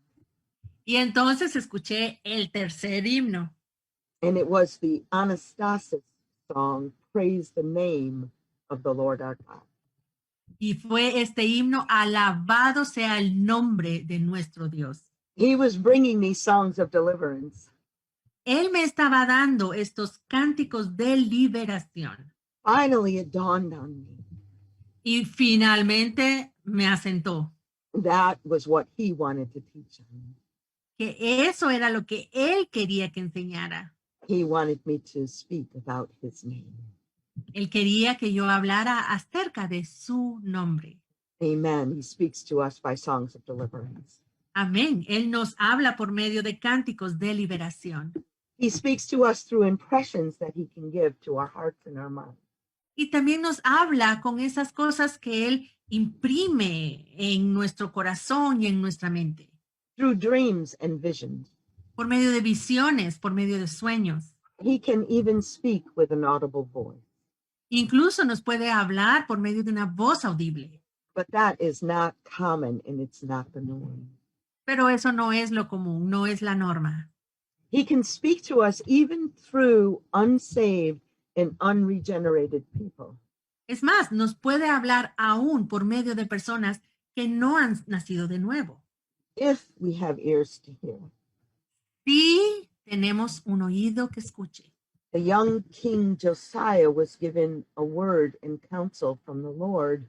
Y entonces escuché el tercer himno. And it was the Anastasis song, Praise the Name of the Lord our God. Y fue este himno, alabado sea el nombre de nuestro Dios. He was bringing me songs of deliverance. Él me estaba dando estos cánticos de liberación. Finally, it dawned on me. Y finalmente me asentó. That was what he wanted to teach on. Que eso era lo que Él quería que enseñara. He wanted me to speak about his name. Él quería que yo hablara acerca de su nombre. Amen. He speaks to us by songs of deliverance. Amén. Él nos habla por medio de cánticos de liberación. He speaks to us through impressions that he can give to our hearts and our minds. Y también nos habla con esas cosas que Él imprime en nuestro corazón y en nuestra mente. Through dreams and visions. Por medio de visiones, por medio de sueños. He can even speak with an audible voice. Incluso nos puede hablar por medio de una voz audible. But that is not common and it's not the norm. Pero eso no es lo común, no es la norma. He can speak to us even through unsaved and unregenerated people. Es más, nos puede hablar aún por medio de personas que no han nacido de nuevo. If we have ears to hear. Si tenemos un oído que escuche. The young King Josiah was given a word and counsel from the Lord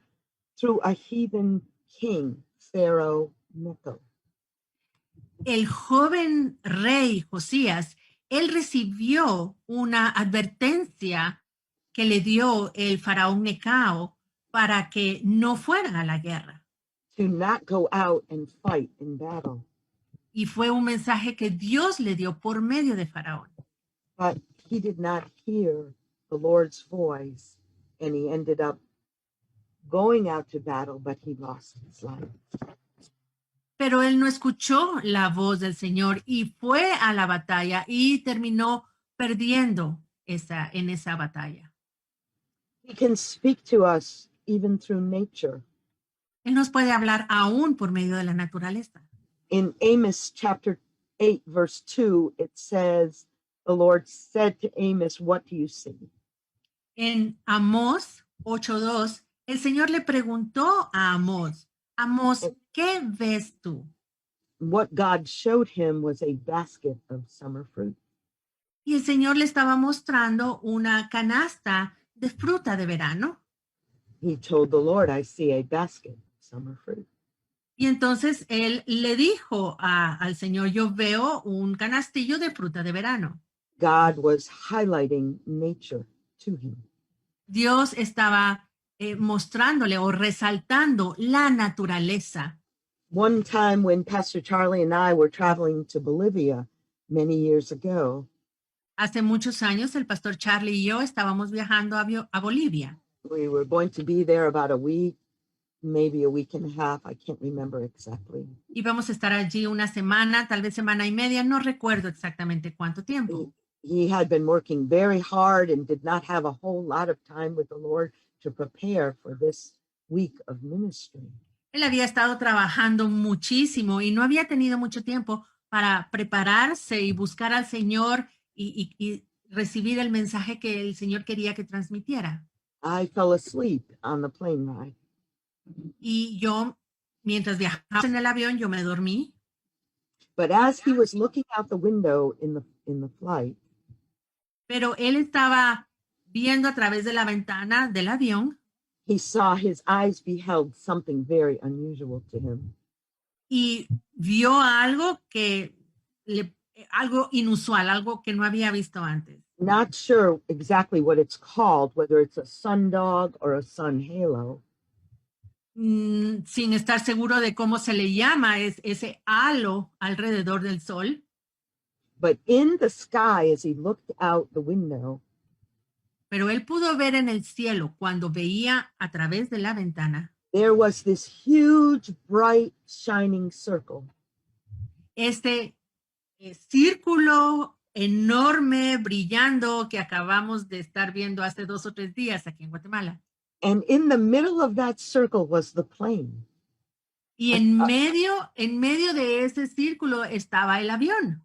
through a heathen king, Pharaoh Necho. El joven rey Josías, él recibió una advertencia que le dio el faraón Necao para que no fuera a la guerra. To not go out and fight in battle. Y fue un mensaje que Dios le dio por medio de faraón. But he did not hear the Lord's voice, and he ended up going out to battle, but he lost his life. Pero él no escuchó la voz del Señor y fue a la batalla y terminó perdiendo en esa batalla. He can speak to us even through nature. Él nos puede hablar aún por medio de la naturaleza. In Amos chapter 8, verse 2, it says, the Lord said to Amos, what do you see? En Amós 8:2, el Señor le preguntó a Amós, Amós, ¿qué ves tú? What God showed him was a basket of summer fruit. Y el Señor le estaba mostrando una canasta de fruta de verano. He told the Lord, I see a basket of summer fruit. Y entonces él le dijo al Señor, yo veo un canastillo de fruta de verano. God was highlighting nature to him. Dios estaba mostrándole o resaltando la naturaleza. One time when Pastor Charlie and I were traveling to Bolivia many years ago, Hace muchos años el pastor Charlie y yo estábamos viajando a Bolivia. we were going to be there about a week, maybe a week and a half. I can't remember exactly. Íbamos a estar allí una semana, tal vez semana y media, no recuerdo exactamente cuánto tiempo. He had been working very hard and did not have a whole lot of time with the Lord to prepare for this week of ministry. Él había estado trabajando muchísimo y no había tenido mucho tiempo para prepararse y buscar al Señor y recibir el mensaje que el Señor quería que transmitiera. I fell asleep on the plane ride. Y yo, mientras viajaba en el avión, yo me dormí. But as he was looking out the window in the flight, Pero él estaba viendo a través de la ventana del avión he saw his eyes beheld something very unusual to him. y vio algo algo inusual, algo que no había visto antes. Not sure exactly what it's called, whether it's a sundog or a sun halo. Sin estar seguro de cómo se le llama, es ese halo alrededor del sol. But in the sky, as he looked out the window, Pero él pudo ver en el cielo cuando veía a través de la ventana there was this huge, bright, shining circle. este círculo enorme, brillando, que acabamos de estar viendo hace 2 o 3 días aquí en Guatemala. And in the middle of that circle was the plane. Y en medio de ese círculo estaba el avión.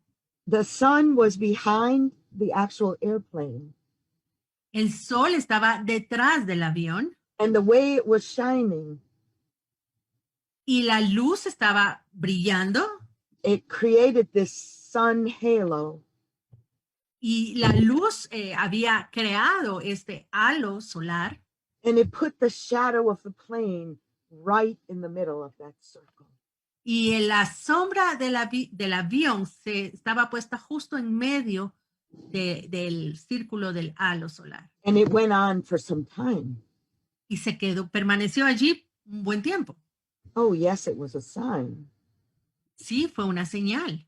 The sun was behind the actual airplane. El sol estaba detrás del avión And the way it was shining, y la luz estaba brillando it created this sun halo. y la luz había creado este halo solar And it put the shadow of the plane right in the middle of that circle. y la sombra del avión se estaba puesta justo en medio del círculo del halo solar. And it went on for some time. Y permaneció allí un buen tiempo. Oh, yes, it was a sign. Sí, fue una señal.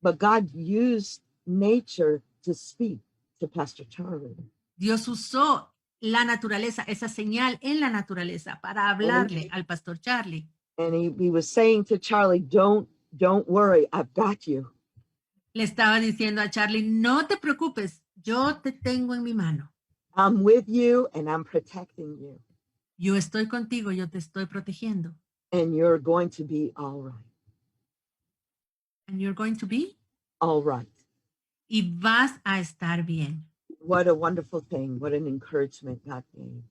But God used nature to speak to Pastor Charlie. Dios usó la naturaleza, esa señal en la naturaleza para hablarle al pastor Charlie. And he was saying to Charlie, don't worry, I've got you. Le estaba diciendo a Charlie, no te preocupes, yo te tengo en mi mano. I'm with you and I'm protecting you. Yo estoy contigo, yo te estoy protegiendo. And you're going to be all right. And you're going to be? All right. Y vas a estar bien. What a wonderful thing. What an encouragement God gave.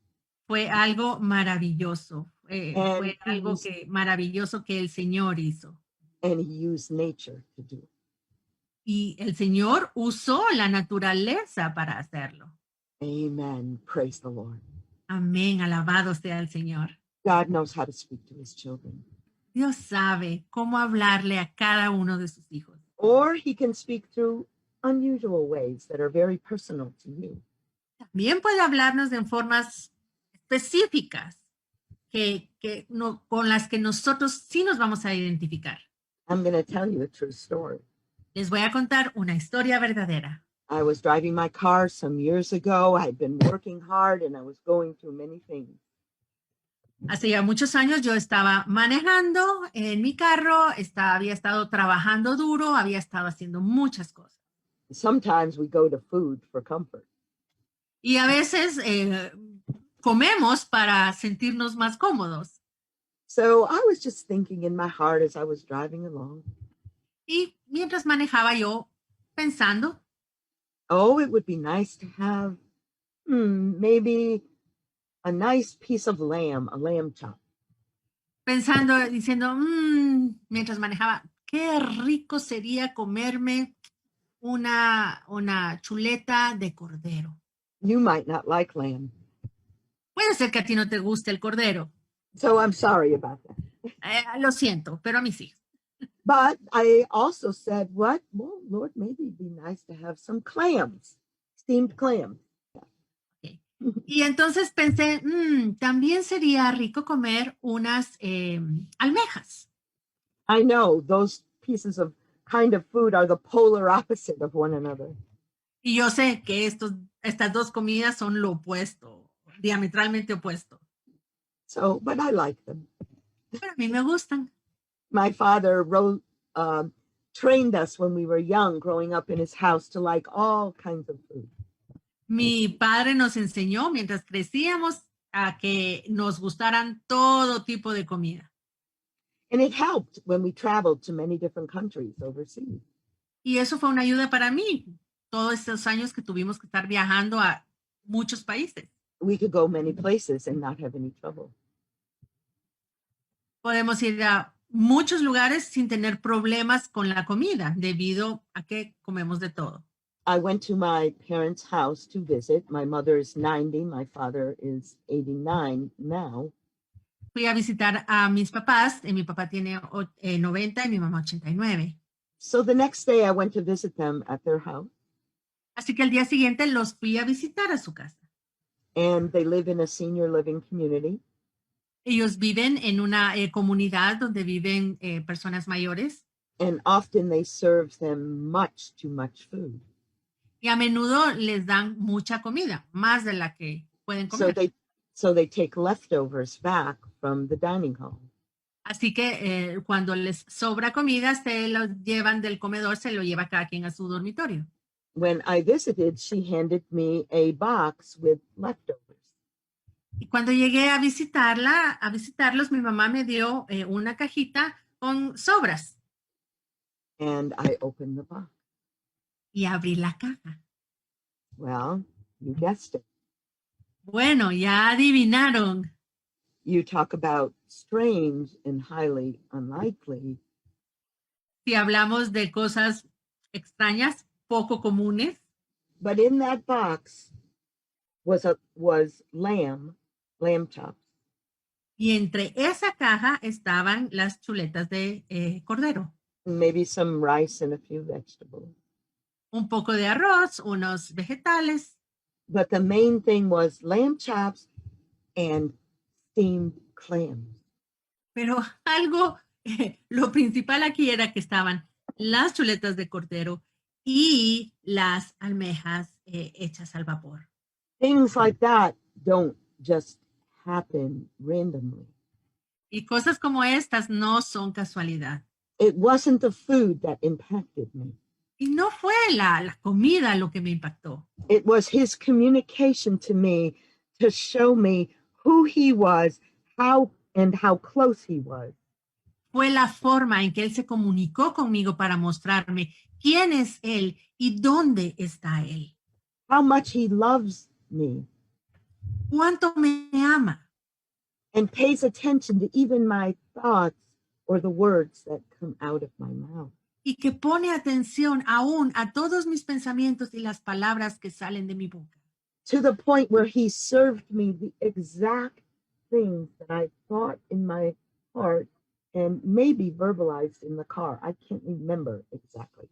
Fue algo maravilloso. Fue algo maravilloso que el Señor hizo. And he used nature to do it. Y el Señor usó la naturaleza para hacerlo. Amen. Praise the Lord. Amén. Alabado sea el Señor. God knows how to speak to his children. Dios sabe cómo hablarle a cada uno de sus hijos. Or he can speak through unusual ways that are very personal to you. También puede hablarnos de formas específicas con las que nosotros sí nos vamos a identificar. I'm going to tell you a true story. Les voy a contar una historia verdadera. I was driving my car some years ago. I'd been working hard and I was going through many things. Hace ya muchos años yo estaba manejando en mi carro, había estado trabajando duro, había estado haciendo muchas cosas. Sometimes we go to food for comfort. Y a veces comemos para sentirnos más cómodos. So I was just thinking in my heart as I was driving along. Y mientras manejaba yo pensando, oh, it would be nice to have maybe a nice piece of lamb, a lamb chop. Pensando, diciendo, mientras manejaba, qué rico sería comerme una chuleta de cordero. You might not like lamb. Puede ser que a ti no te guste el cordero. So I'm sorry about that. Lo siento, pero a mí sí. But I also said, what? Well, Lord, maybe it'd be nice to have some clams, steamed clams. Okay. Y entonces pensé, también sería rico comer unas almejas. I know those pieces of kind of food are the polar opposite of one another. Y yo sé que estas dos comidas son lo opuesto, diametralmente opuesto. So, but I like them. Pero a mí me gustan. My father trained us when we were young, growing up in his house, to like all kinds of food. Mi padre nos enseñó mientras crecíamos a que nos gustaran todo tipo de comida. And it helped when we traveled to many different countries overseas. Y eso fue una ayuda para mí, todos estos años que tuvimos que estar viajando a muchos países. We could go many places and not have any trouble. Podemos ir a muchos lugares sin tener problemas con la comida, debido a que comemos de todo. I went to my parents' house to visit. My mother is 90. My father is 89 now. Fui a visitar a mis papás. Mi papá tiene 90 y mi mamá 89. So the next day I went to visit them at their house. Así que el día siguiente los fui a visitar a su casa. And they live in a senior living community. Ellos viven en una comunidad donde viven personas mayores. And often they serve them much too much food. Y a menudo les dan mucha comida, más de la que pueden comer. So they take leftovers back from the dining hall. Así que cuando les sobra comida, se lo llevan del comedor, se lo lleva cada quien a su dormitorio. When I visited, she handed me a box with leftovers. Y cuando llegué a visitarlos, mi mamá me dio una cajita con sobras. And I opened the box. Y abrí la caja. Well, you guessed it. Bueno, ya adivinaron. You talk about strange and highly unlikely. Si hablamos de cosas extrañas, poco comunes. But in that box was lamb chops. Y entre esa caja estaban las chuletas de cordero. Maybe some rice and a few vegetables. un poco de arroz, unos vegetales, but the main thing was lamb chops and steamed clams. pero algo, lo principal aquí era que estaban las chuletas de cordero y las almejas hechas al vapor. Things like that don't just happen randomly. Y cosas como estas no son casualidad. It wasn't the food that impacted me. Y no fue la comida lo que me impactó. It was his communication to me to show me who he was, how close he was. Fue la forma en que él se comunicó conmigo para mostrarme quién es él y dónde está él. How much he loves me Cuánto me ama and pays attention to even my thoughts or the words that come out of my mouth. y que pone atención aún a todos mis pensamientos y las palabras que salen de mi boca. To the point where he served me the exact things that I thought in my heart and maybe verbalized in the car. I can't remember exactly.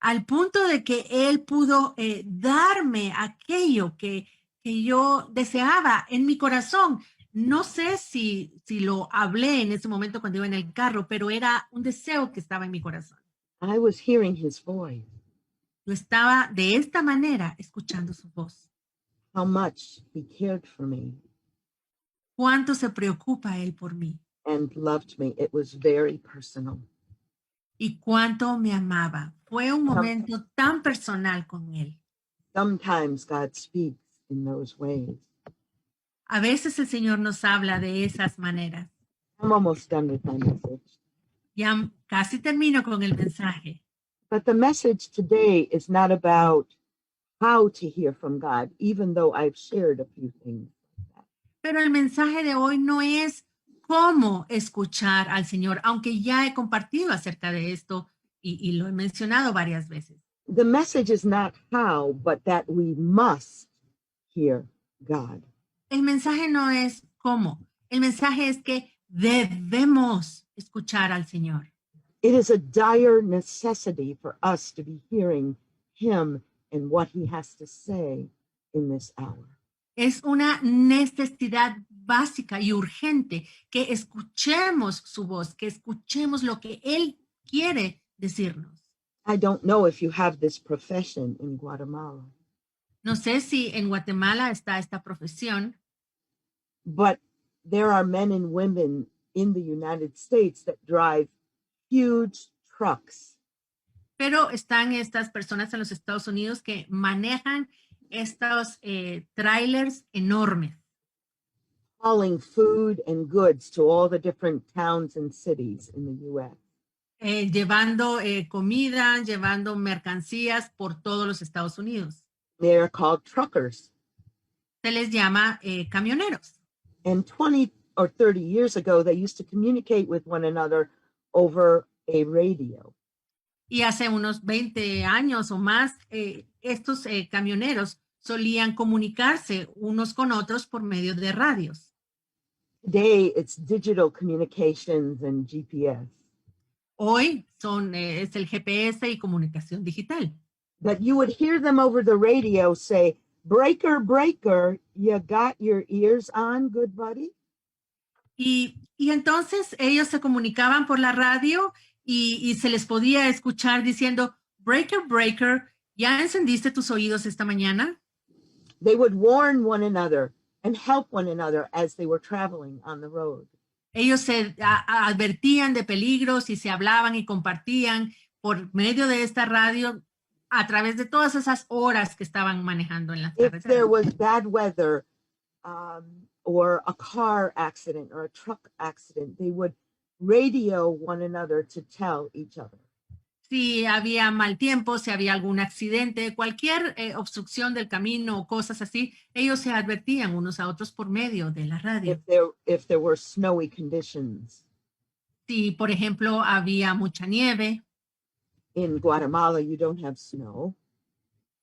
Al punto de que él pudo darme aquello que yo deseaba en mi corazón. No sé si lo hablé en ese momento cuando iba en el carro, pero era un deseo que estaba en mi corazón. I was hearing his voice, Yo estaba de esta manera escuchando su voz. how much he cared for me Cuánto se preocupa él por mí and loved me. It was very personal. y cuánto me amaba. Fue un momento tan personal con él. Sometimes God speaks in those ways. A veces el Señor nos habla de esas maneras. I'm almost done with my message. Ya casi termino con el mensaje. But the message today is not about how to hear from God, even though I've shared a few things. Pero el mensaje de hoy no es cómo escuchar al Señor, aunque ya he compartido acerca de esto y lo he mencionado varias veces. The message is not how, but that we must hear God. El mensaje no es cómo. El mensaje es que debemos escuchar al Señor. It is a dire necessity for us to be hearing him and what he has to say in this hour. Es una necesidad básica y urgente que escuchemos su voz, que escuchemos lo que Él quiere decirnos. I don't know if you have this profession in Guatemala, No sé si en Guatemala está esta profesión, but there are men and women in the United States that drive huge trucks pero están estas personas en los Estados Unidos que manejan estos trailers enormes, hauling food and goods to all the different towns and cities in the U.S. Llevando comida, llevando mercancías por todos los Estados Unidos. They are called truckers. Se les llama camioneros. And 20 or 30 years ago, they used to communicate with one another over a radio. Y hace unos 20 años o más, estos camioneros solían comunicarse unos con otros por medio de radios. Today, it's digital communications and GPS. Hoy es el GPS y comunicación digital. But you would hear them over the radio say, "Breaker, breaker, you got your ears on, good buddy?" Y entonces ellos se comunicaban por la radio y se les podía escuchar diciendo, breaker, breaker, ¿ya encendiste tus oídos esta mañana? They would warn one another and help one another as they were traveling on the road. Ellos se advertían de peligros y se hablaban y compartían por medio de esta radio a través de todas esas horas que estaban manejando en las If carreteras. there was bad weather or a car accident or a truck accident, they would radio one another to tell each other. Si había mal tiempo, si había algún accidente, cualquier obstrucción del camino o cosas así, ellos se advertían unos a otros por medio de la radio. If there were snowy conditions. Si, por ejemplo, había mucha nieve, In Guatemala, you don't have snow,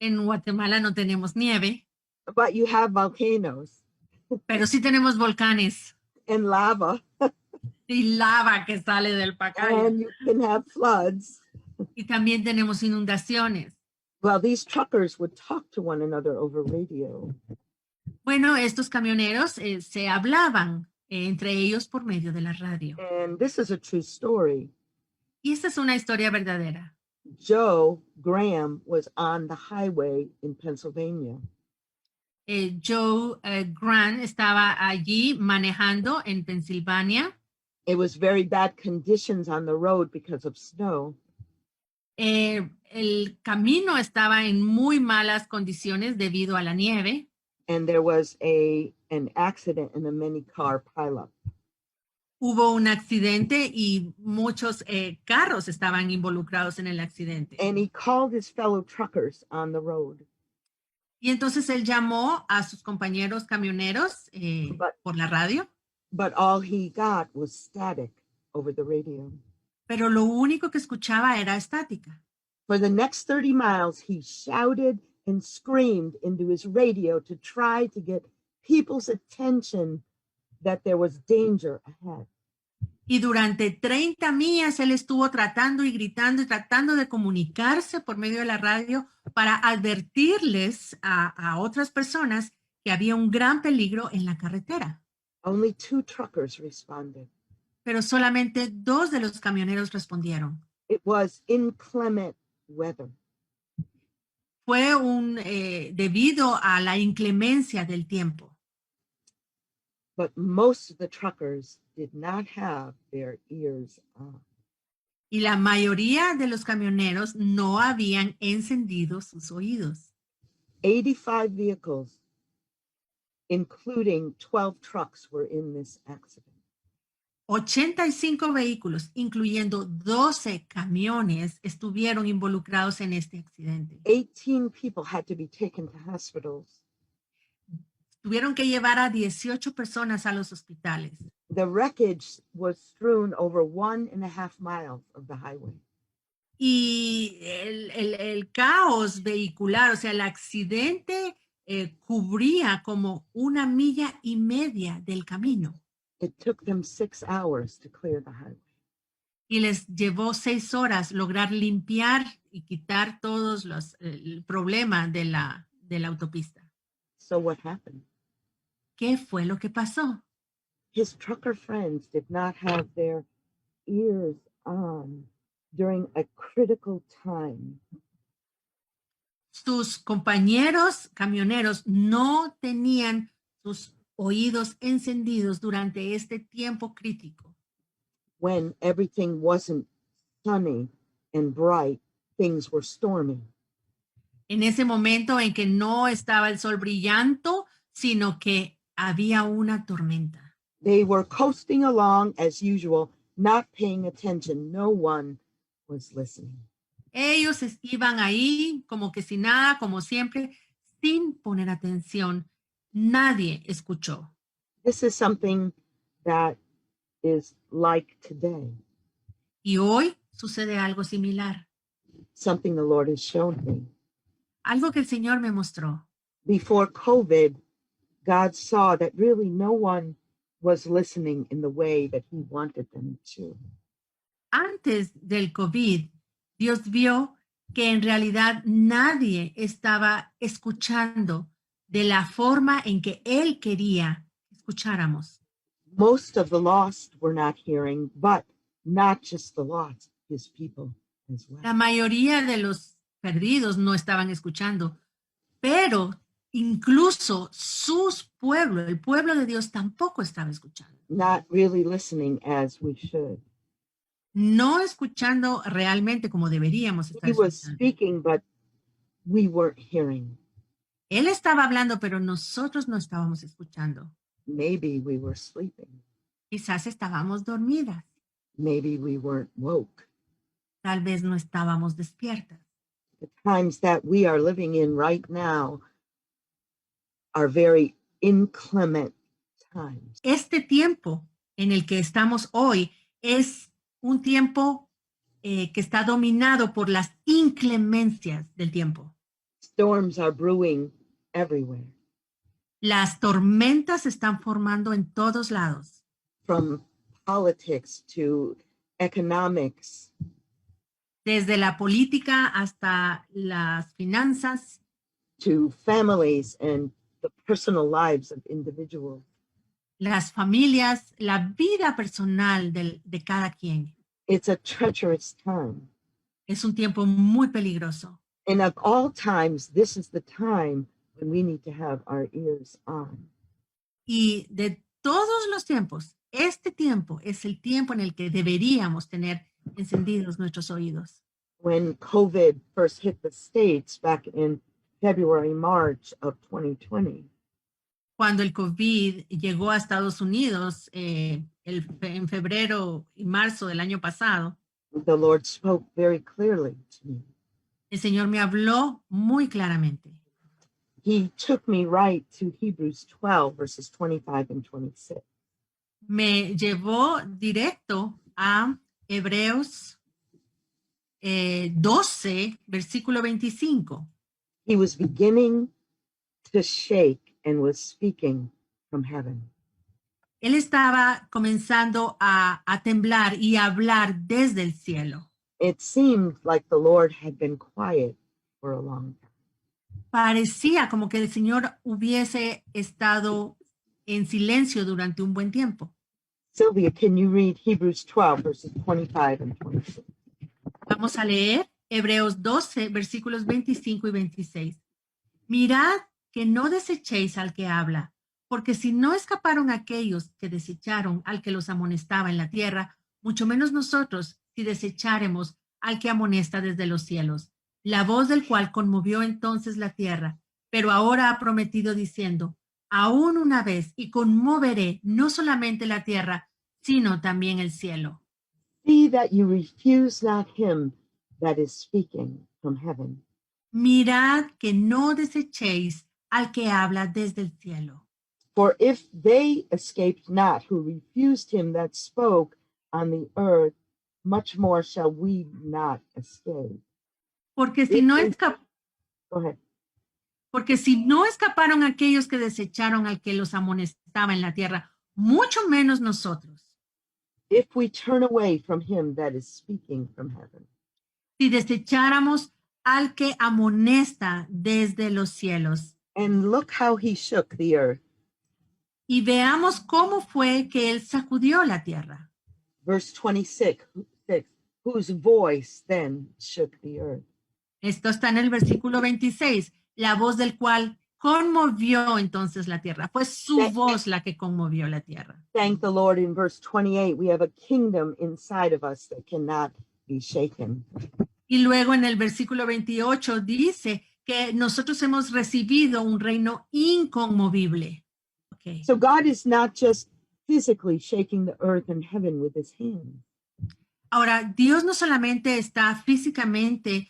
en Guatemala no tenemos nieve, but you have volcanoes pero sí tenemos volcanes and lava, y lava que sale del Pacaya. and you can have floods. Y también tenemos inundaciones. Well, these truckers would talk to one another over radio. Bueno, estos camioneros se hablaban entre ellos por medio de la radio. And this is a true story. Y esta es una historia verdadera. Joe Graham was on the highway in Pennsylvania. Joe Grant estaba allí manejando en Pensilvania. It was very bad conditions on the road because of snow. El camino estaba en muy malas condiciones debido a la nieve. And there was an accident in a many car pileup. Hubo un accidente y muchos carros estaban involucrados en el accidente. And he called his fellow truckers on the road. Y entonces él llamó a sus compañeros camioneros por la radio. But all he got was static over the radio. Pero lo único que escuchaba era estática. For the next 30 miles, he shouted and screamed into his radio to try to get people's attention that there was danger ahead. Y durante 30 millas él estuvo tratando y gritando y tratando de comunicarse por medio de la radio para advertirles a otras personas que había un gran peligro en la carretera. Only 2 truckers responded. Pero solamente 2 de los camioneros respondieron. It was inclement weather. Fue debido a la inclemencia del tiempo. But most of the truckers did not have their ears on. Y la mayoría de los camioneros no habían encendido sus oídos. 85 vehicles, including 12 trucks, were in this accident. 85 vehículos, incluyendo 12 camiones, estuvieron involucrados en este accidente. 18 people had to be taken to hospitals. Tuvieron que llevar a 18 personas a los hospitales. The wreckage was strewn over 1.5 miles of the highway. Y el caos vehicular, o sea, el accidente cubría como 1,5 millas del camino. It took them 6 hours to clear the highway. Y les llevó 6 horas lograr limpiar y quitar todos el problema de la autopista. So what happened? ¿Qué fue lo que pasó? His trucker friends did not have their ears on during a critical time. Sus compañeros camioneros no tenían sus oídos encendidos durante este tiempo crítico. When everything wasn't sunny and bright, things were stormy. En ese momento en que no estaba el sol brillando, sino que había una tormenta. They were coasting along as usual, not paying attention. No one was listening. Ellos iban ahí como que sin nada, como siempre, sin poner atención. Nadie escuchó. This is something that is like today, Y hoy sucede algo similar. something the Lord has shown me. Algo que el Señor me mostró. Before COVID, God saw that really no one was listening in the way that he wanted them to. Antes del COVID, Dios vio que en realidad nadie estaba escuchando de la forma en que Él quería que escucháramos. Most of the lost were not hearing, but not just the lost, his people as well. La mayoría de los perdidos no estaban escuchando, pero incluso el pueblo de Dios tampoco estaba escuchando. Not really listening as we should. No escuchando realmente como deberíamos estar He was escuchando. speaking, but we weren't hearing. Él estaba hablando, pero nosotros no estábamos escuchando. Maybe we were sleeping. Quizás estábamos dormidas, Maybe we weren't woke. tal vez no estábamos despiertas. The times that we are living in right now are very inclement times. Este tiempo en el que estamos hoy es un tiempo que está dominado por las inclemencias del tiempo. Storms are brewing everywhere, Las tormentas se están formando en todos lados, from politics to economics desde la política hasta las finanzas, to families and the personal lives of individuals. las familias, la vida personal de cada quien. It's a treacherous time. Es un tiempo muy peligroso. And of all times, this is the time when we need to have our ears on. Y de todos los tiempos, este tiempo es el tiempo en el que deberíamos tener encendidos nuestros oídos. When COVID first hit the States back in February, March of 2020, Cuando el COVID llegó a Estados Unidos en febrero y marzo del año pasado, the Lord spoke very clearly to me. el Señor me habló muy claramente. He took me right to Hebrews 12, verses 25 and 26. Me llevó directo a Hebreos 12, versículo 25. He was beginning to shake and was speaking from heaven. Él estaba comenzando a temblar y a hablar desde el cielo. It seemed like the Lord had been quiet for a long time. Parecía como que el Señor hubiese estado en silencio durante un buen tiempo. Sylvia, can you read Hebrews 12, verses 25 and 26? Vamos a leer Hebreos 12, versículos 25 y 26. Mirad que no desechéis al que habla, porque si no escaparon aquellos que desecharon al que los amonestaba en la tierra, mucho menos nosotros si desecháremos al que amonesta desde los cielos, la voz del cual conmovió entonces la tierra, pero ahora ha prometido diciendo, aún una vez y conmoveré no solamente la tierra, sino también el cielo. See that you refuse not him that is speaking from heaven. Mirad que no desechéis al que habla desde el cielo. For if they escaped not who refused him that spoke on the earth, much more shall we not escape. Porque si no Go ahead. Porque si no escaparon aquellos que desecharon al que los amonestaba en la tierra, mucho menos nosotros. If we turn away from him that is speaking from heaven. Si desecháramos al que amonesta desde los cielos. And look how he shook the earth. Y veamos cómo fue que él sacudió la tierra. Verse 26, whose voice then shook the earth. Esto está en el versículo 26, la voz del cual conmovió entonces la tierra. Fue su voz la que conmovió la tierra. Thank the Lord. In verse 28, we have a kingdom inside of us that cannot be shaken. Y luego en el versículo 28 dice que nosotros hemos recibido un reino inconmovible. Okay. So God is not just physically shaking the earth and heaven with his hand. Ahora, Dios no solamente está físicamente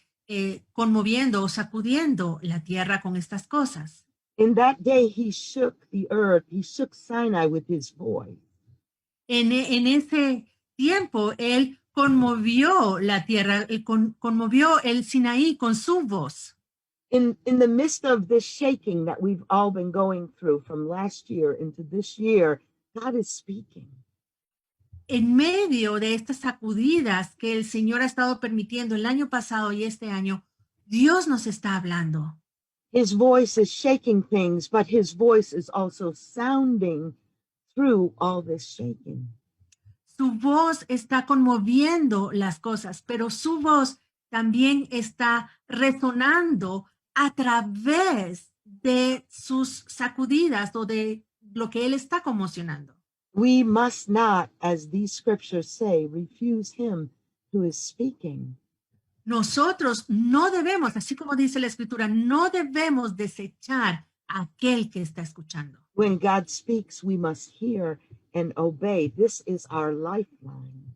conmoviendo o sacudiendo la tierra con estas cosas. In that day, he shook the earth. He shook Sinai with his voice. En ese tiempo, él conmovió la tierra, conmovió el Sinaí con su voz. In the midst of this shaking that we've all been going through from last year into this year, God is speaking. En medio de estas sacudidas que el Señor ha estado permitiendo el año pasado y este año, Dios nos está hablando. His voice is shaking things, but his voice is also sounding through all this shaking. Su voz está conmoviendo las cosas, pero su voz también está resonando a través de sus sacudidas o de lo que él está conmocionando. We must not, as these scriptures say, refuse him who is speaking. Nosotros no debemos, así como dice la escritura, no debemos desechar a aquel que está escuchando. When God speaks, we must hear and obey. This is our lifeline.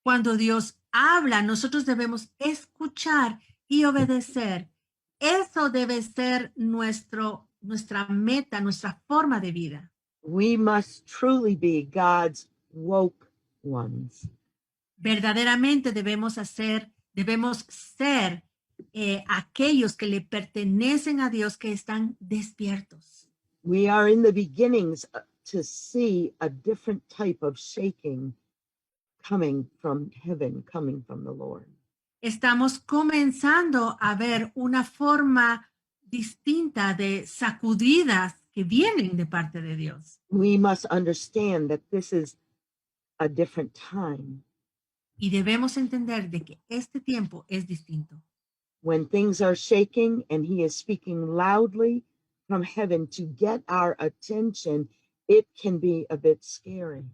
Cuando Dios habla, nosotros debemos escuchar y obedecer. Eso debe ser nuestra meta, nuestra forma de vida. We must truly be God's woke ones. Verdaderamente debemos ser aquellos que le pertenecen a Dios, que están despiertos. We are in the beginnings to see a different type of shaking coming from heaven, coming from the Lord. estamos comenzando a ver una forma distinta de sacudidas que vienen de parte de Dios. We must understand that this is a different time Y debemos entender de que este tiempo es distinto. when things are shaking and he is speaking loudly from heaven to get our attention. It can be a bit scary.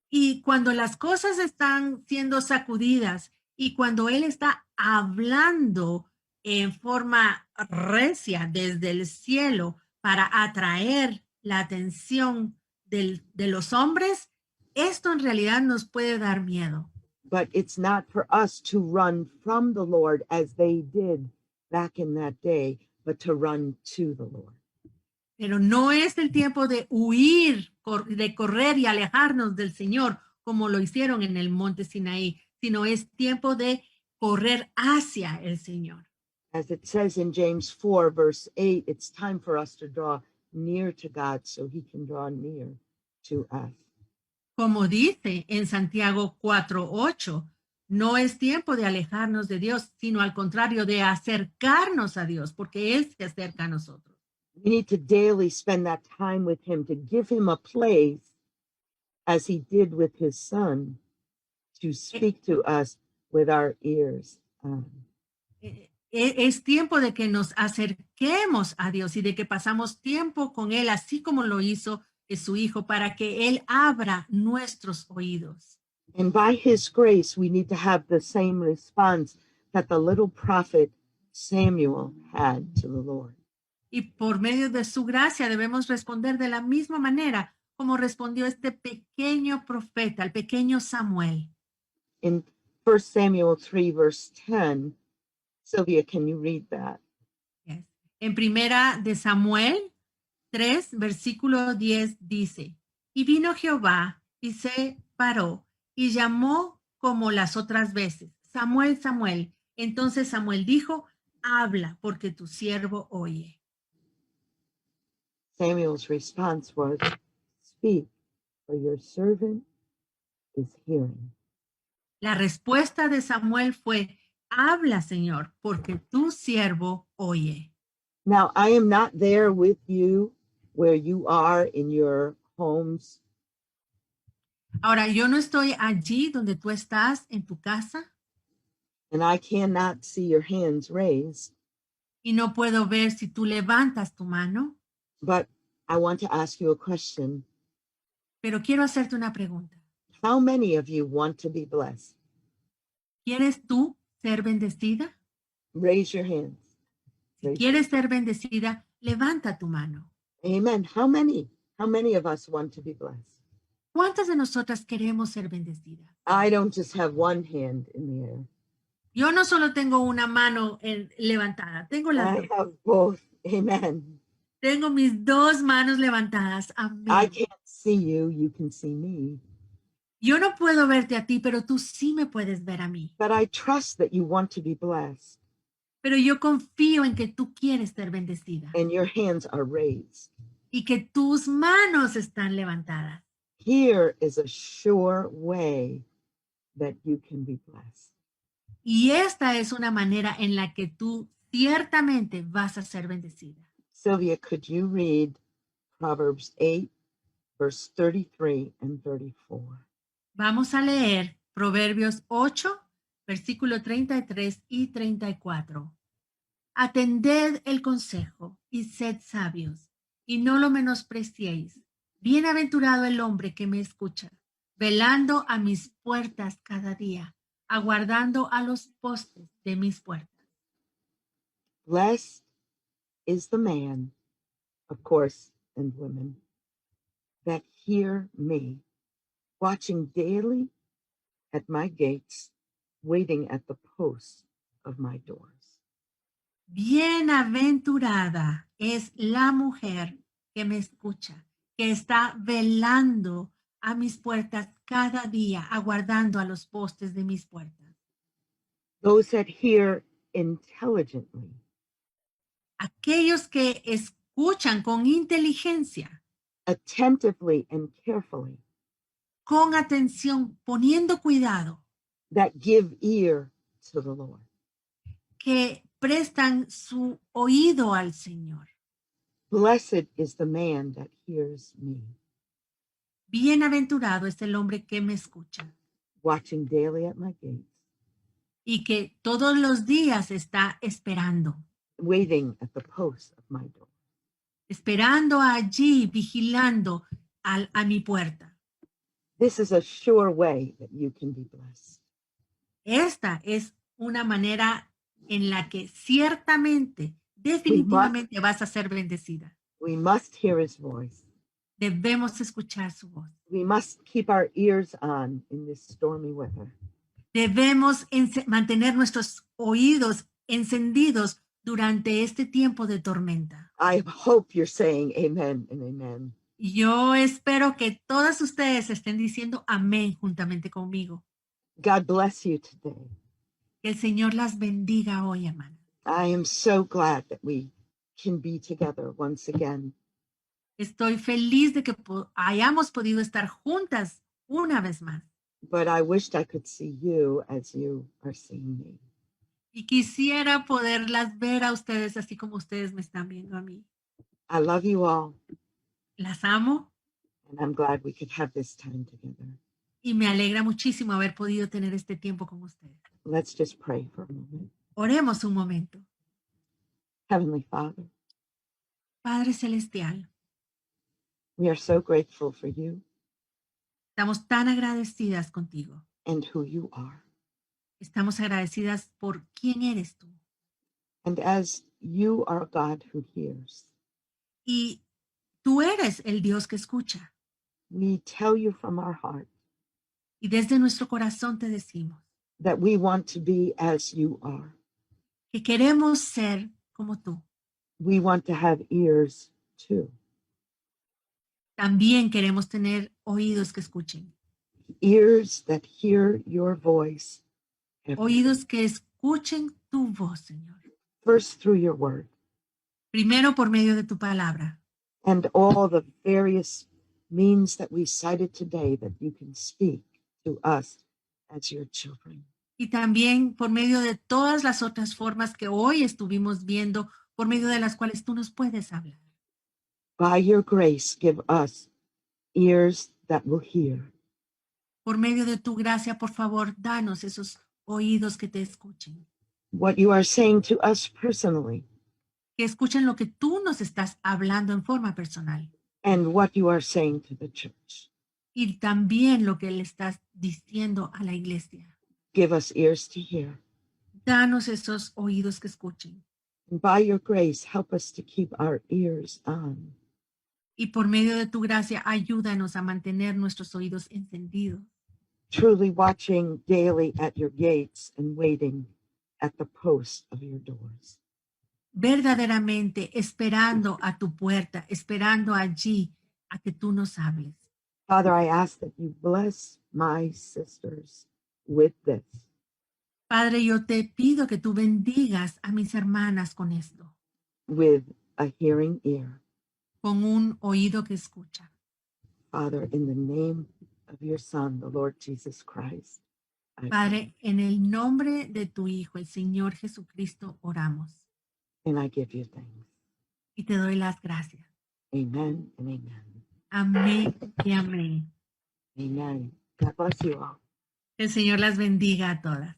Y cuando las cosas están siendo sacudidas y cuando Él está hablando en forma recia desde el cielo para atraer la atención de los hombres, esto en realidad nos puede dar miedo. But it's not for us to run from the Lord as they did back in that day, but to run to the Lord. Pero no es el tiempo de huir, de correr y alejarnos del Señor como lo hicieron en el monte Sinaí, sino es tiempo de correr hacia el Señor. As it says in James 4, verse 8, it's time for us to draw near to God so he can draw near to us. Como dice en Santiago 4:8, no es tiempo de alejarnos de Dios, sino al contrario de acercarnos a Dios, porque Él se acerca a nosotros. We need to daily spend that time with him, to give him a place as he did with his son, to speak to us with our ears on. Es tiempo de que nos acerquemos a Dios y de que pasamos tiempo con Él, así como lo hizo su Hijo, para que Él abra nuestros oídos. And by his grace, we need to have the same response that the little prophet Samuel had to the Lord. Y por medio de su gracia debemos responder de la misma manera como respondió este pequeño profeta, el pequeño Samuel. In 1 Samuel 3, verse 10, Sylvia, can you read that? Yes. En primera de Samuel 3, versículo 10 dice, y vino Jehová y se paró y llamó como las otras veces, Samuel, Samuel. Entonces Samuel dijo, habla porque tu siervo oye. Samuel's response was, speak, for your servant is hearing. La respuesta de Samuel fue, habla, Señor, porque tu siervo oye. Now, I am not there with you where you are in your homes. Ahora, yo no estoy allí donde tú estás en tu casa And I cannot see your hands raised, y no puedo ver si tú levantas tu mano, but I want to ask you a question. pero quiero hacerte una pregunta. How many of you want to be blessed? ¿Quieres tú ser bendecida? Raise your hands. Si Raise quieres ser bendecida, levanta tu mano. Amen. How many? How many of us want to be blessed? ¿Cuántas de nosotras queremos ser bendecidas? I don't just have one hand in the air. Yo no solo tengo una mano levantada, tengo las I dos. have both. Amen. Tengo mis dos manos levantadas. I Amén. can't see you. You can see me. Yo no puedo verte a ti, pero tú sí me puedes ver a mí. But I trust that you want to be blessed Pero yo confío en que tú quieres ser bendecida and your hands are raised. y que tus manos están levantadas. Here is a sure way that you can be blessed. Y esta es una manera en la que tú ciertamente vas a ser bendecida. Sylvia, could you read Proverbs 8, verse 33 and 34? Vamos a leer Proverbios 8, versículo 33 y 34. Atended el consejo y sed sabios, y no lo menospreciéis. Bienaventurado el hombre que me escucha, velando a mis puertas cada día, aguardando a los postes de mis puertas. Blessed is the man, of course, and women, that hear me, watching daily at my gates, waiting at the posts of my doors. Bienaventurada es la mujer que me escucha, que está velando a mis puertas cada día, aguardando a los postes de mis puertas. Those that hear intelligently, Aquellos que escuchan con inteligencia, attentively and carefully, con atención, poniendo cuidado, that give ear to the Lord. que prestan su oído al Señor. Blessed is the man that hears me, Bienaventurado es el hombre que me escucha watching daily at my gates, y que todos los días está waiting at the post of my door. esperando allí, vigilando a mi puerta. This is a sure way that you can be blessed. Esta es una manera en la que ciertamente, definitivamente vas a ser bendecida. We must hear his voice. Debemos escuchar su voz. We must keep our ears on in this stormy weather. Debemos mantener nuestros oídos encendidos durante este tiempo de tormenta. I hope you're saying amen and amen. Yo espero que todas ustedes estén diciendo amén juntamente conmigo. God bless you today. Que el Señor las bendiga hoy, hermana. I am so glad that we can be together once again. Estoy feliz de que hayamos podido estar juntas una vez más. But I wished I could see you as you are seeing me. Y quisiera poderlas ver a ustedes así como ustedes me están viendo a mí. I love you all, Las amo and I'm glad we could have this time together. y me alegra muchísimo haber podido tener este tiempo con ustedes. Let's just pray for a moment. Oremos un momento. Heavenly Father, Padre Celestial, we are so grateful for you estamos tan agradecidas contigo. and who you are. Estamos agradecidas por quién eres tú. And as you are a God who hears, Y tú eres el Dios que escucha. we tell you from our heart Y desde nuestro corazón te decimos that we want to be as you are. que queremos ser como tú. We want to have ears too, También queremos tener oídos que escuchen. ears that hear your voice every day. Oídos que escuchen tu voz, Señor. First through your word Primero por medio de tu palabra and all the various means that we cited today that you can speak to us as your children. y también por medio de todas las otras formas que hoy estuvimos viendo, por medio de las cuales tú nos puedes hablar. By your grace, give us ears that will hear. Por medio de tu gracia, por favor, danos esos oídos que te escuchen. What you are saying to us personally Que escuchen lo que tú nos estás hablando en forma personal. and what you are saying to the church. Y también lo que le estás diciendo a la iglesia. Give us ears to hear. Danos esos oídos que escuchen. And by your grace, help us to keep our ears on. Y por medio de tu gracia, ayúdanos a mantener nuestros oídos encendidos. Truly watching daily at your gates and waiting at the post of your doors. Verdaderamente esperando a tu puerta, esperando allí a que tú nos hables. Father, I ask that you bless my sisters with this. Padre, yo te pido que tú bendigas a mis hermanas con esto, With a hearing ear. con un oído que escucha. Father, in the name of your Son, the Lord Jesus Christ. I Padre, en el nombre de tu Hijo, el Señor Jesucristo, oramos pray, and I give you thanks. y te doy las gracias. Amen and amen. Amén y amén. Amen. God bless you all. El Señor las bendiga a todas.